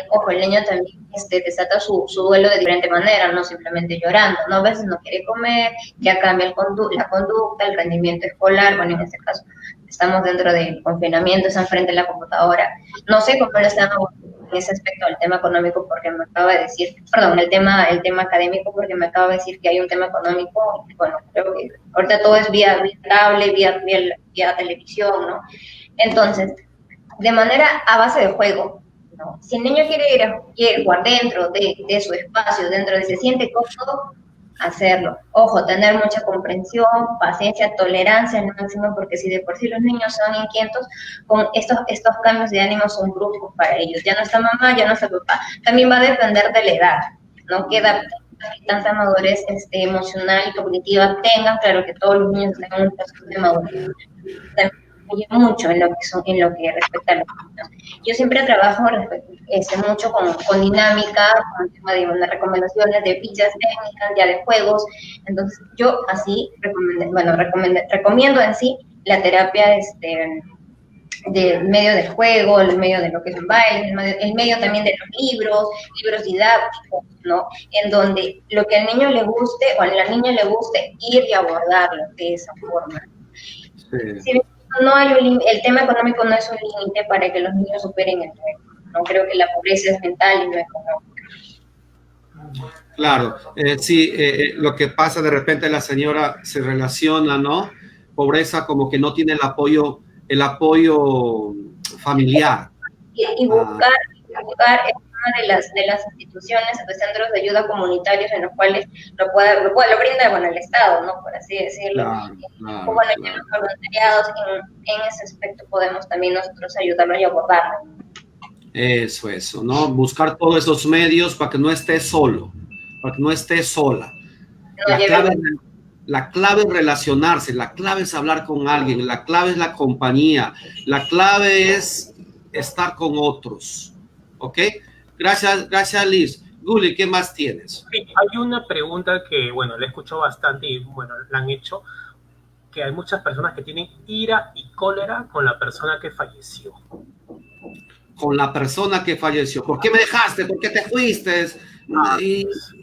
desata su duelo de diferente manera, no simplemente llorando, ¿no? A veces no quiere comer, ya cambia la conducta, el rendimiento escolar, bueno, en este caso estamos dentro del confinamiento, están frente a la computadora. No sé cómo lo están en ese aspecto del tema económico, porque me acaba de decir, perdón, el tema académico, porque me acaba de decir que hay un tema económico. Bueno, creo que ahorita todo es vía cable, vía televisión, ¿no? Entonces, de manera a base de juego, ¿no? Si el niño quiere jugar dentro de su espacio, se siente cómodo, hacerlo. Ojo, tener mucha comprensión, paciencia, tolerancia al máximo, porque si de por sí los niños son inquietos, con estos cambios de ánimo son bruscos para ellos. Ya no está mamá, ya no está papá. También va a depender de la edad, ¿no? Queda tanta madurez emocional y cognitiva tengan. Claro que todos los niños tengan un proceso de madurez. Mucho en lo que respecta a los niños. Yo siempre trabajo mucho con dinámica, con el tema de unas recomendaciones de fichas técnicas, ya de juegos. Entonces yo así recomiendo en sí la terapia del medio del juego, el medio de lo que es el baile, el medio también de los libros didácticos, ¿no? En donde lo que al niño le guste o a la niña le guste, ir y abordarlo de esa forma. Sí. Si no hay el tema económico no es un límite para que los niños superen el reto, ¿no? Creo que la pobreza es mental y no económica. Claro, sí, lo que pasa de repente la señora se relaciona, ¿no? Pobreza como que no tiene el apoyo familiar. Y buscar es una de las instituciones, de centros de ayuda comunitarios en los cuales lo brinda, bueno, el Estado, ¿no? Por así decirlo. Claro, bueno, ya los voluntariados en ese aspecto podemos también nosotros ayudarlo y abordarlo. Eso, ¿no? Buscar todos esos medios para que no esté solo, para que no esté sola. La clave es relacionarse, la clave es hablar con alguien, la clave es la compañía, la clave es estar con otros, ¿ok? Gracias Liz. Guli, ¿qué más tienes? Sí, hay una pregunta que, bueno, la he escuchado bastante y, bueno, la han hecho, que hay muchas personas que tienen ira y cólera con la persona que falleció. Con la persona que falleció. ¿Por qué me dejaste? ¿Por qué te fuiste?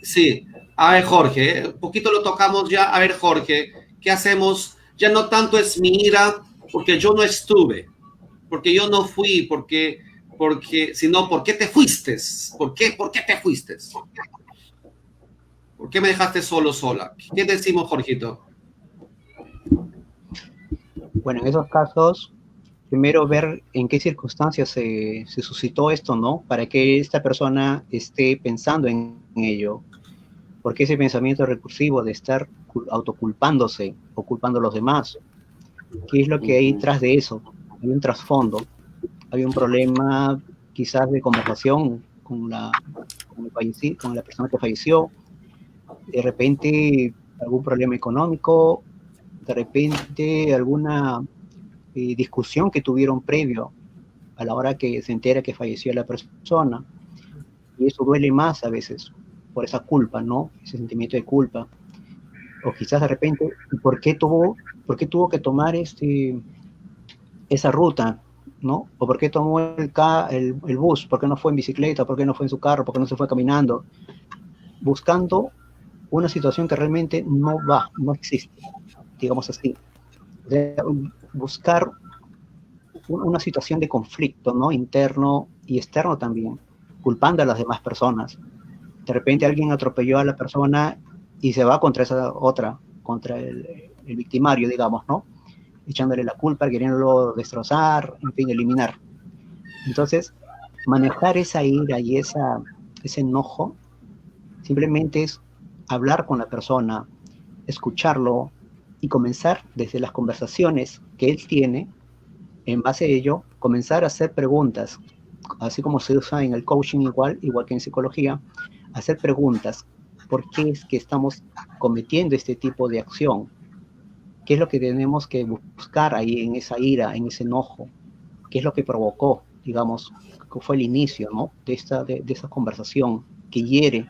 Sí. A ver, Jorge, un poquito lo tocamos ya. A ver, Jorge, ¿qué hacemos? Ya no tanto es mi ira porque yo no estuve, porque yo no fui, sino ¿por qué te fuiste? ¿Por qué te fuiste? ¿Por qué me dejaste sola? ¿Qué decimos, Jorgito? Bueno, en esos casos, primero ver en qué circunstancias se suscitó esto, ¿no? Para que esta persona esté pensando en ello. Porque ese pensamiento recursivo de estar autoculpándose o culpando a los demás, ¿qué es lo que hay tras de eso? Hay un trasfondo, hay un problema quizás de conversación con la persona que falleció, de repente algún problema económico, de repente alguna discusión que tuvieron previo a la hora que se entera que falleció la persona, y eso duele más a veces por esa culpa, ¿no? Ese sentimiento de culpa. O quizás de repente, ¿por qué tuvo que tomar esa ruta, ¿no? O por qué tomó el bus, por qué no fue en bicicleta, por qué no fue en su carro, por qué no se fue caminando, buscando una situación que realmente no existe, digamos así. O sea, buscar una situación de conflicto, ¿no? Interno y externo también, culpando a las demás personas. De repente alguien atropelló a la persona y se va contra esa otra, contra el victimario, digamos, ¿no? Echándole la culpa, queriéndolo destrozar, en fin, eliminar. Entonces, manejar esa ira y ese enojo simplemente es hablar con la persona, escucharlo y comenzar desde las conversaciones que él tiene, en base a ello, comenzar a hacer preguntas, así como se usa en el coaching igual que en psicología, hacer preguntas. ¿Por qué es que estamos cometiendo este tipo de acción? ¿Qué es lo que tenemos que buscar ahí en esa ira, en ese enojo? ¿Qué es lo que provocó, digamos, que fue el inicio, ¿no? de esa conversación que hiere,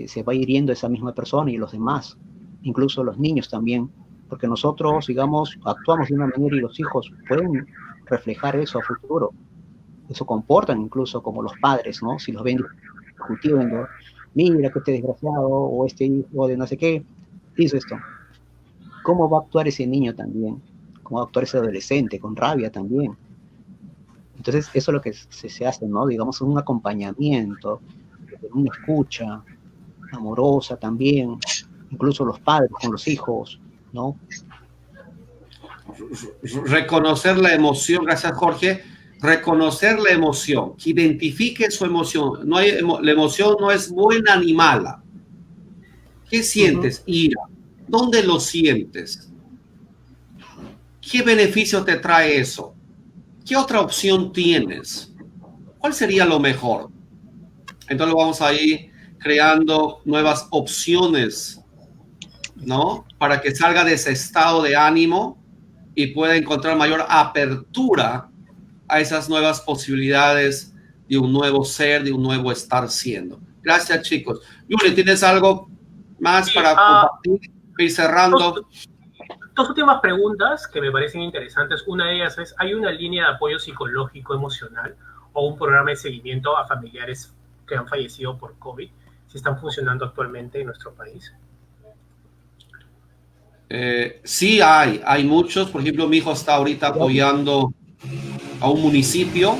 se va hiriendo esa misma persona y los demás, incluso los niños también, porque nosotros, digamos, actuamos de una manera y los hijos pueden reflejar eso a futuro. Eso comportan incluso como los padres, ¿no? Si los ven discutiendo, mira que este desgraciado o este hijo de no sé qué hizo esto. ¿Cómo va a actuar ese niño también? ¿Cómo va a actuar ese adolescente? Con rabia también. Entonces, eso es lo que se hace, ¿no? Digamos, un acompañamiento, una escucha amorosa también, incluso los padres con los hijos, ¿no? Reconocer la emoción, gracias Jorge. Reconocer la emoción, que identifique su emoción. La emoción no es buena ni mala. ¿Qué sientes? Ira. ¿Dónde lo sientes? ¿Qué beneficio te trae eso? ¿Qué otra opción tienes? ¿Cuál sería lo mejor? Entonces vamos a ir creando nuevas opciones, ¿no? Para que salga de ese estado de ánimo y pueda encontrar mayor apertura a esas nuevas posibilidades de un nuevo ser, de un nuevo estar siendo. Gracias, chicos. Yuri, ¿tienes algo más para compartir? Ir cerrando. Dos últimas preguntas que me parecen interesantes. Una de ellas es, ¿hay una línea de apoyo psicológico emocional o un programa de seguimiento a familiares que han fallecido por COVID? ¿Si están funcionando actualmente en nuestro país? Sí hay muchos. Por ejemplo, mi hijo está ahorita apoyando a un municipio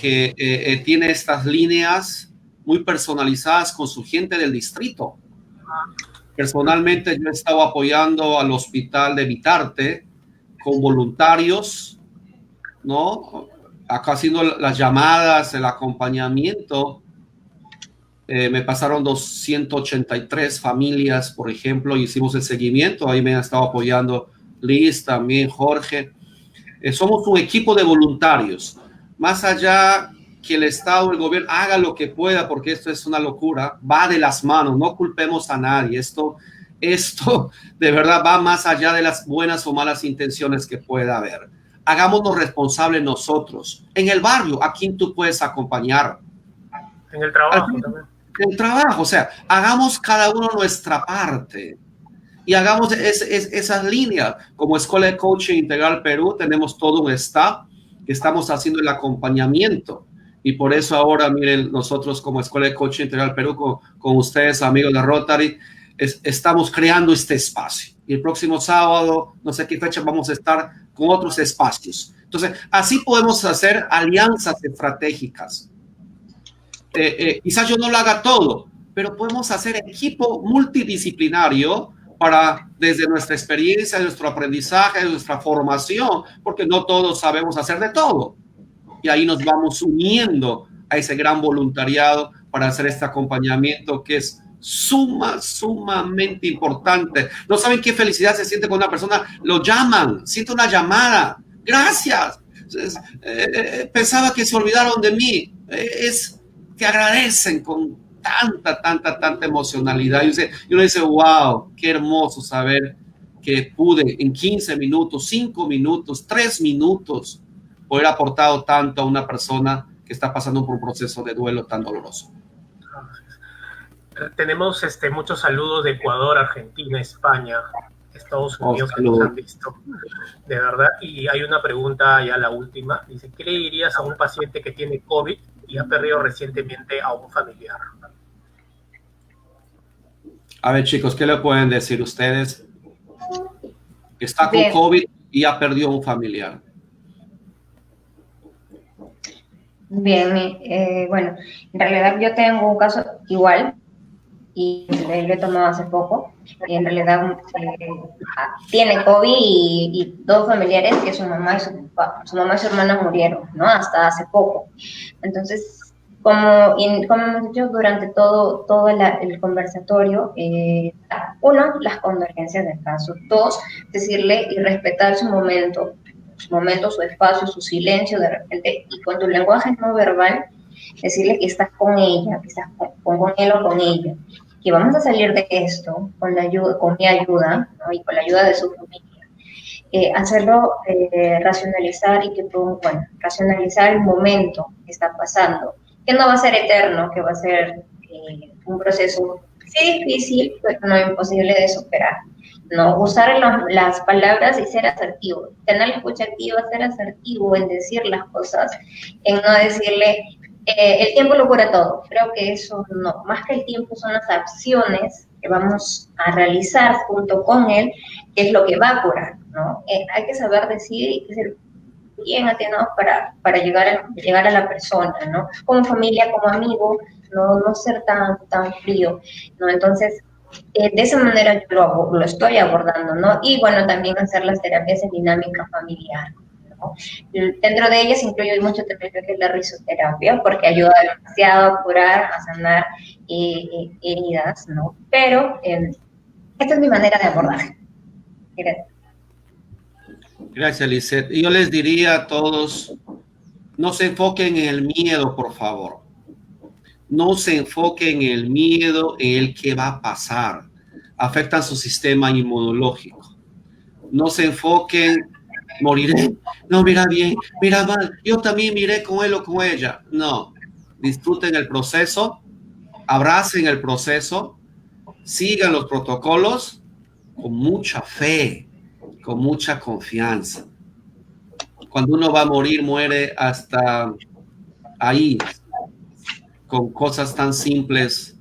que tiene estas líneas muy personalizadas con su gente del distrito. Personalmente yo he estado apoyando al hospital de Vitarte con voluntarios, ¿no? Acá haciendo las llamadas, el acompañamiento. Me pasaron 283 familias, por ejemplo, y hicimos el seguimiento. Ahí me han estado apoyando Liz, también Jorge. Somos un equipo de voluntarios. Más allá que el Estado, el gobierno haga lo que pueda, porque esto es una locura, va de las manos, no culpemos a nadie. Esto de verdad va más allá de las buenas o malas intenciones que pueda haber. Hagámonos responsables nosotros. En el barrio, ¿a quién tú puedes acompañar? En el trabajo también. En el trabajo, o sea, hagamos cada uno nuestra parte y hagamos esas líneas. Como Escuela de Coaching Integral Perú, tenemos todo un staff que estamos haciendo el acompañamiento. Y por eso ahora, miren, nosotros como Escuela de Coaching Integral Perú, con ustedes, amigos de Rotary, estamos creando este espacio. Y el próximo sábado, no sé qué fecha, vamos a estar con otros espacios. Entonces, así podemos hacer alianzas estratégicas. Quizás yo no lo haga todo, pero podemos hacer equipo multidisciplinario para, desde nuestra experiencia, nuestro aprendizaje, nuestra formación, porque no todos sabemos hacer de todo. Y ahí nos vamos uniendo a ese gran voluntariado para hacer este acompañamiento que es sumamente importante. No saben qué felicidad se siente cuando una persona lo llaman, siente una llamada. Gracias. Pensaba que se olvidaron de mí. Te agradecen con tanta emocionalidad. Y uno dice, wow, qué hermoso saber que pude en 15 minutos, 5 minutos, 3 minutos poder aportado tanto a una persona que está pasando por un proceso de duelo tan doloroso. Tenemos muchos saludos de Ecuador, Argentina, España, Estados Unidos que nos han visto, de verdad. Y hay una pregunta, ya la última. Dice, ¿qué le dirías a un paciente que tiene COVID y ha perdido recientemente a un familiar? A ver, chicos, ¿qué le pueden decir ustedes? Está con COVID y ha perdido a un familiar. Bien, bueno, en realidad yo tengo un caso igual y lo he tomado hace poco. Y en realidad tiene COVID y dos familiares que su mamá y su hermana murieron, ¿no? Hasta hace poco. Entonces, como hemos dicho durante todo el conversatorio, uno, las convergencias del caso. Dos, decirle y respetar su momento, su espacio, su silencio de repente, y con tu lenguaje no verbal, decirle que estás con ella, que estás con él o con ella, que vamos a salir de esto con mi ayuda, ¿no? Y con la ayuda de su familia. Hacerlo racionalizar y racionalizar el momento que está pasando, que no va a ser eterno, que va a ser un proceso sí difícil, pero no imposible de superar. No, usar las palabras y ser asertivo, tener la escucha activa, ser asertivo en decir las cosas, en no decirle, el tiempo lo cura todo. Creo que eso no, más que el tiempo son las acciones que vamos a realizar junto con él, que es lo que va a curar, ¿no? Hay que saber decir y ser bien atinados para llegar a la persona, ¿no? Como familia, como amigo, no ser tan frío, ¿no? Entonces, de esa manera yo lo estoy abordando, ¿no? Y bueno, también hacer las terapias en dinámica familiar, ¿no? Dentro de ellas incluye mucho también lo que es la risoterapia, porque ayuda demasiado a curar, a sanar heridas, ¿no? Pero esta es mi manera de abordar. Gracias, Lisette. Yo les diría a todos, no se enfoquen en el miedo, por favor. No se enfoquen en el miedo, en el que va a pasar. Afectan su sistema inmunológico. No se enfoquen, moriré, no, mira bien, mira mal, yo también miré con él o con ella. No, disfruten el proceso, abracen el proceso, sigan los protocolos con mucha fe, con mucha confianza. Cuando uno va a morir, muere hasta ahí, con cosas tan simples,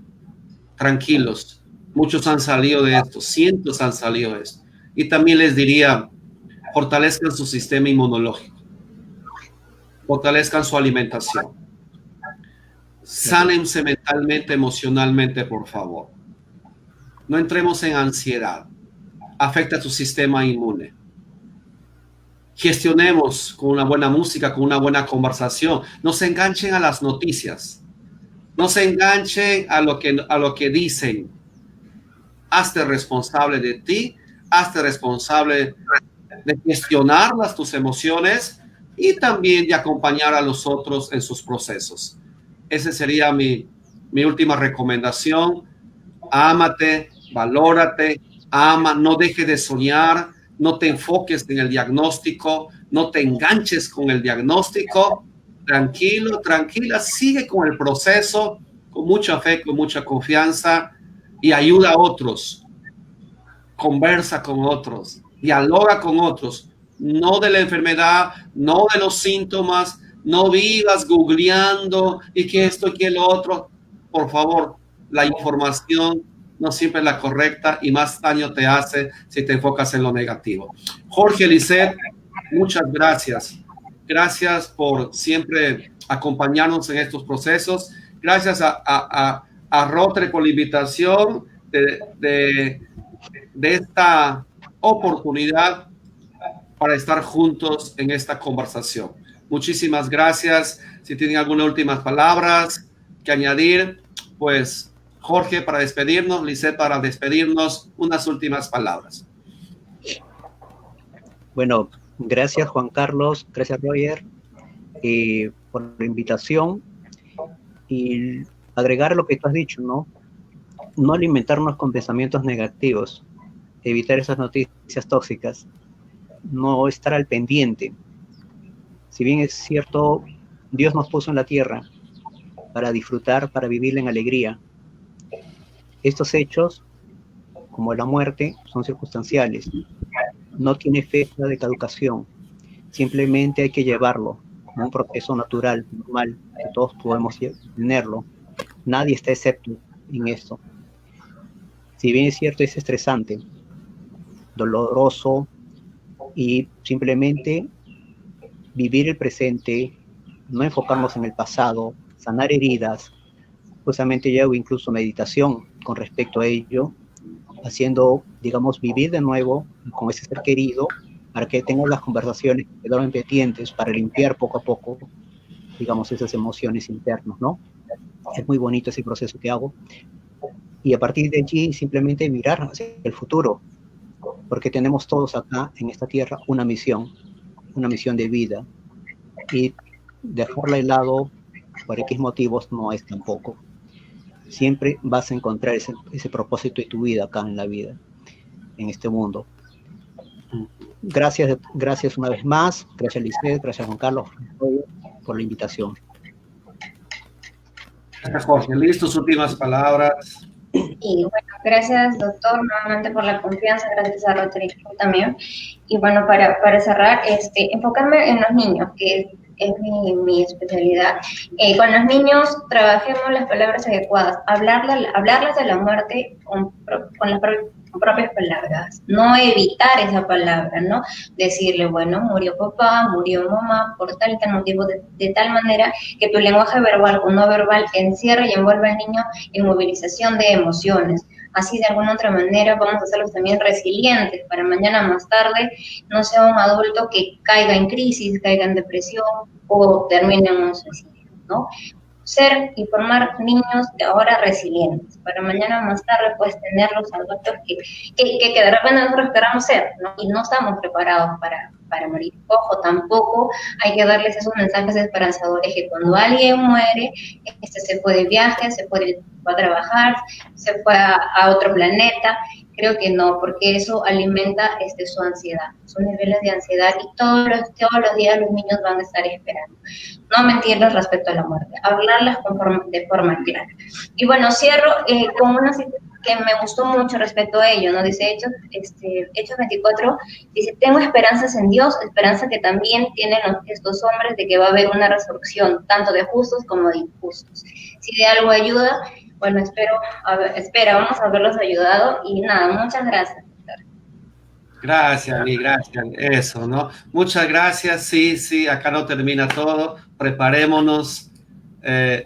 tranquilos. Muchos han salido de esto, cientos han salido de esto. Y también les diría, fortalezcan su sistema inmunológico, fortalezcan su alimentación, sánense mentalmente, emocionalmente, por favor. No entremos en ansiedad, afecta tu sistema inmune. Gestionemos con una buena música, con una buena conversación. No se enganchen a las noticias, no se enganchen a lo que dicen. Hazte responsable de ti, hazte responsable de gestionar tus emociones y también de acompañar a los otros en sus procesos. Esa sería mi última recomendación. Ámate, valórate, ama, no dejes de soñar, no te enfoques en el diagnóstico, no te enganches con el diagnóstico. Tranquilo, tranquila, sigue con el proceso, con mucha fe, con mucha confianza y ayuda a otros. Conversa con otros, dialoga con otros, no de la enfermedad, no de los síntomas, no vivas googleando y que esto y que lo otro. Por favor, la información no siempre es la correcta y más daño te hace si te enfocas en lo negativo. Jorge, Lisette, muchas gracias. Gracias por siempre acompañarnos en estos procesos. Gracias a Rotary por la invitación de esta oportunidad para estar juntos en esta conversación. Muchísimas gracias. Si tienen algunas últimas palabras que añadir, pues Jorge para despedirnos, Lisette para despedirnos, unas últimas palabras. Bueno, gracias Juan Carlos, gracias Roger por la invitación y agregar lo que tú has dicho, ¿no? No alimentarnos con pensamientos negativos, evitar esas noticias tóxicas, no estar al pendiente. Si bien es cierto, Dios nos puso en la tierra para disfrutar, para vivir en alegría. Estos hechos, como la muerte, son circunstanciales. No tiene fecha de caducación. Simplemente hay que llevarlo como un proceso natural, normal, que todos podemos tenerlo. Nadie está excepto en esto. Si bien es cierto, es estresante, doloroso, y simplemente vivir el presente, no enfocarnos en el pasado, sanar heridas. Justamente yo hago incluso meditación con respecto a ello, haciendo, digamos, vivir de nuevo con ese ser querido, para que tenga las conversaciones que quedaron pendientes, para limpiar poco a poco, digamos, esas emociones internas, ¿no? Es muy bonito ese proceso que hago. Y a partir de allí, simplemente mirar hacia el futuro, porque tenemos todos acá en esta tierra una misión de vida, y dejarla de lado por X motivos no es tampoco. Siempre vas a encontrar ese propósito de tu vida acá en la vida, en este mundo. Gracias una vez más, gracias Lisette, gracias Juan Carlos por la invitación. Gracias Jorge, listo, sus últimas palabras. Y bueno, gracias doctor nuevamente por la confianza, gracias a Rotary Club también. Y bueno, para cerrar, enfocarme en los niños, que es mi especialidad. Con los niños trabajemos las palabras adecuadas, hablarles de la muerte con las propias palabras, no evitar esa palabra, ¿no? Decirle, bueno, murió papá, murió mamá, por tal y tal motivo, de tal manera que tu lenguaje verbal o no verbal encierre y envuelva al niño en movilización de emociones. Así de alguna otra manera vamos a hacerlos también resilientes para mañana más tarde no sea un adulto que caiga en crisis, caiga en depresión o termine en un suicidio, ¿no? Ser y formar niños de ahora resilientes, para mañana más tarde pues tener los adultos que de repente nosotros queramos ser, ¿no? Y no estamos preparados para morir. Ojo, tampoco hay que darles esos mensajes esperanzadores que cuando alguien muere, se fue de viaje, va a trabajar, se fue a otro planeta. Creo que no, porque eso alimenta su ansiedad, sus niveles de ansiedad, y todos los días los niños van a estar esperando. No mentirles respecto a la muerte, hablarlas de forma clara. Y bueno, cierro con una situación que me gustó mucho respecto a ello, ¿no? Dice Hechos 24, dice, tengo esperanzas en Dios, esperanza que también tienen estos hombres de que va a haber una resurrección, tanto de justos como de injustos. Si de algo ayuda, bueno, vamos a haberlos ayudado y nada, muchas gracias. Gracias, mi gracias. Eso, ¿no? Muchas gracias. Sí, acá no termina todo. Preparémonos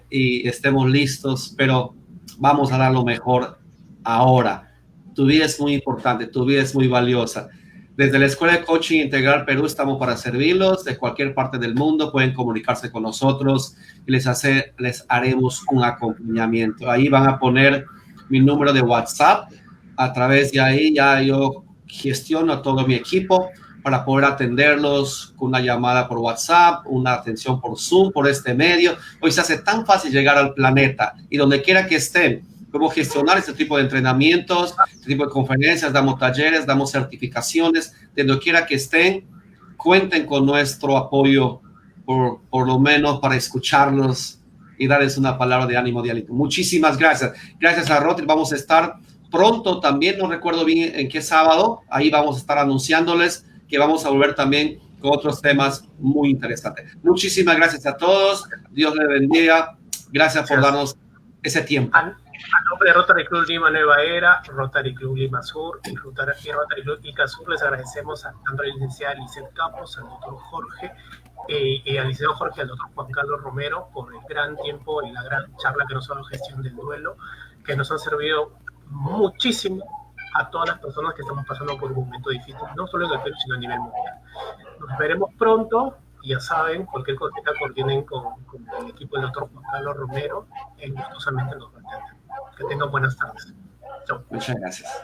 y estemos listos, pero vamos a dar lo mejor ahora. Tu vida es muy importante, tu vida es muy valiosa. Desde la Escuela de Coaching Integral Perú estamos para servirlos. De cualquier parte del mundo pueden comunicarse con nosotros y les haremos un acompañamiento. Ahí van a poner mi número de WhatsApp. A través de ahí ya yo gestiono a todo mi equipo para poder atenderlos con una llamada por WhatsApp, una atención por Zoom, por este medio. Hoy se hace tan fácil llegar al planeta y donde quiera que estén, cómo gestionar este tipo de entrenamientos, este tipo de conferencias, damos talleres, damos certificaciones, de donde quiera que estén, cuenten con nuestro apoyo, por lo menos para escucharlos y darles una palabra de ánimo, de aliento. Muchísimas gracias. Gracias a Rotary. Vamos a estar pronto también, no recuerdo bien en qué sábado, ahí vamos a estar anunciándoles que vamos a volver también con otros temas muy interesantes. Muchísimas gracias a todos, Dios les bendiga, gracias por darnos ese tiempo. A nombre de Rotary Club Lima Nueva Era, Rotary Club Lima Sur y Rotary Club Ica Sur, les agradecemos tanto a la licenciada Lizeth Campos, al doctor Jorge, al licenciado Jorge, al doctor Juan Carlos Romero, por el gran tiempo y la gran charla que nos ha dado gestión del duelo, que nos han servido muchísimo a todas las personas que estamos pasando por un momento difícil, no solo en el Perú, sino a nivel mundial. Nos veremos pronto, y ya saben, cualquier cosita coordinen con el equipo del doctor Juan Carlos Romero, gustosamente nos va a atender. Que tengan buenas tardes. Chao. Muchas gracias.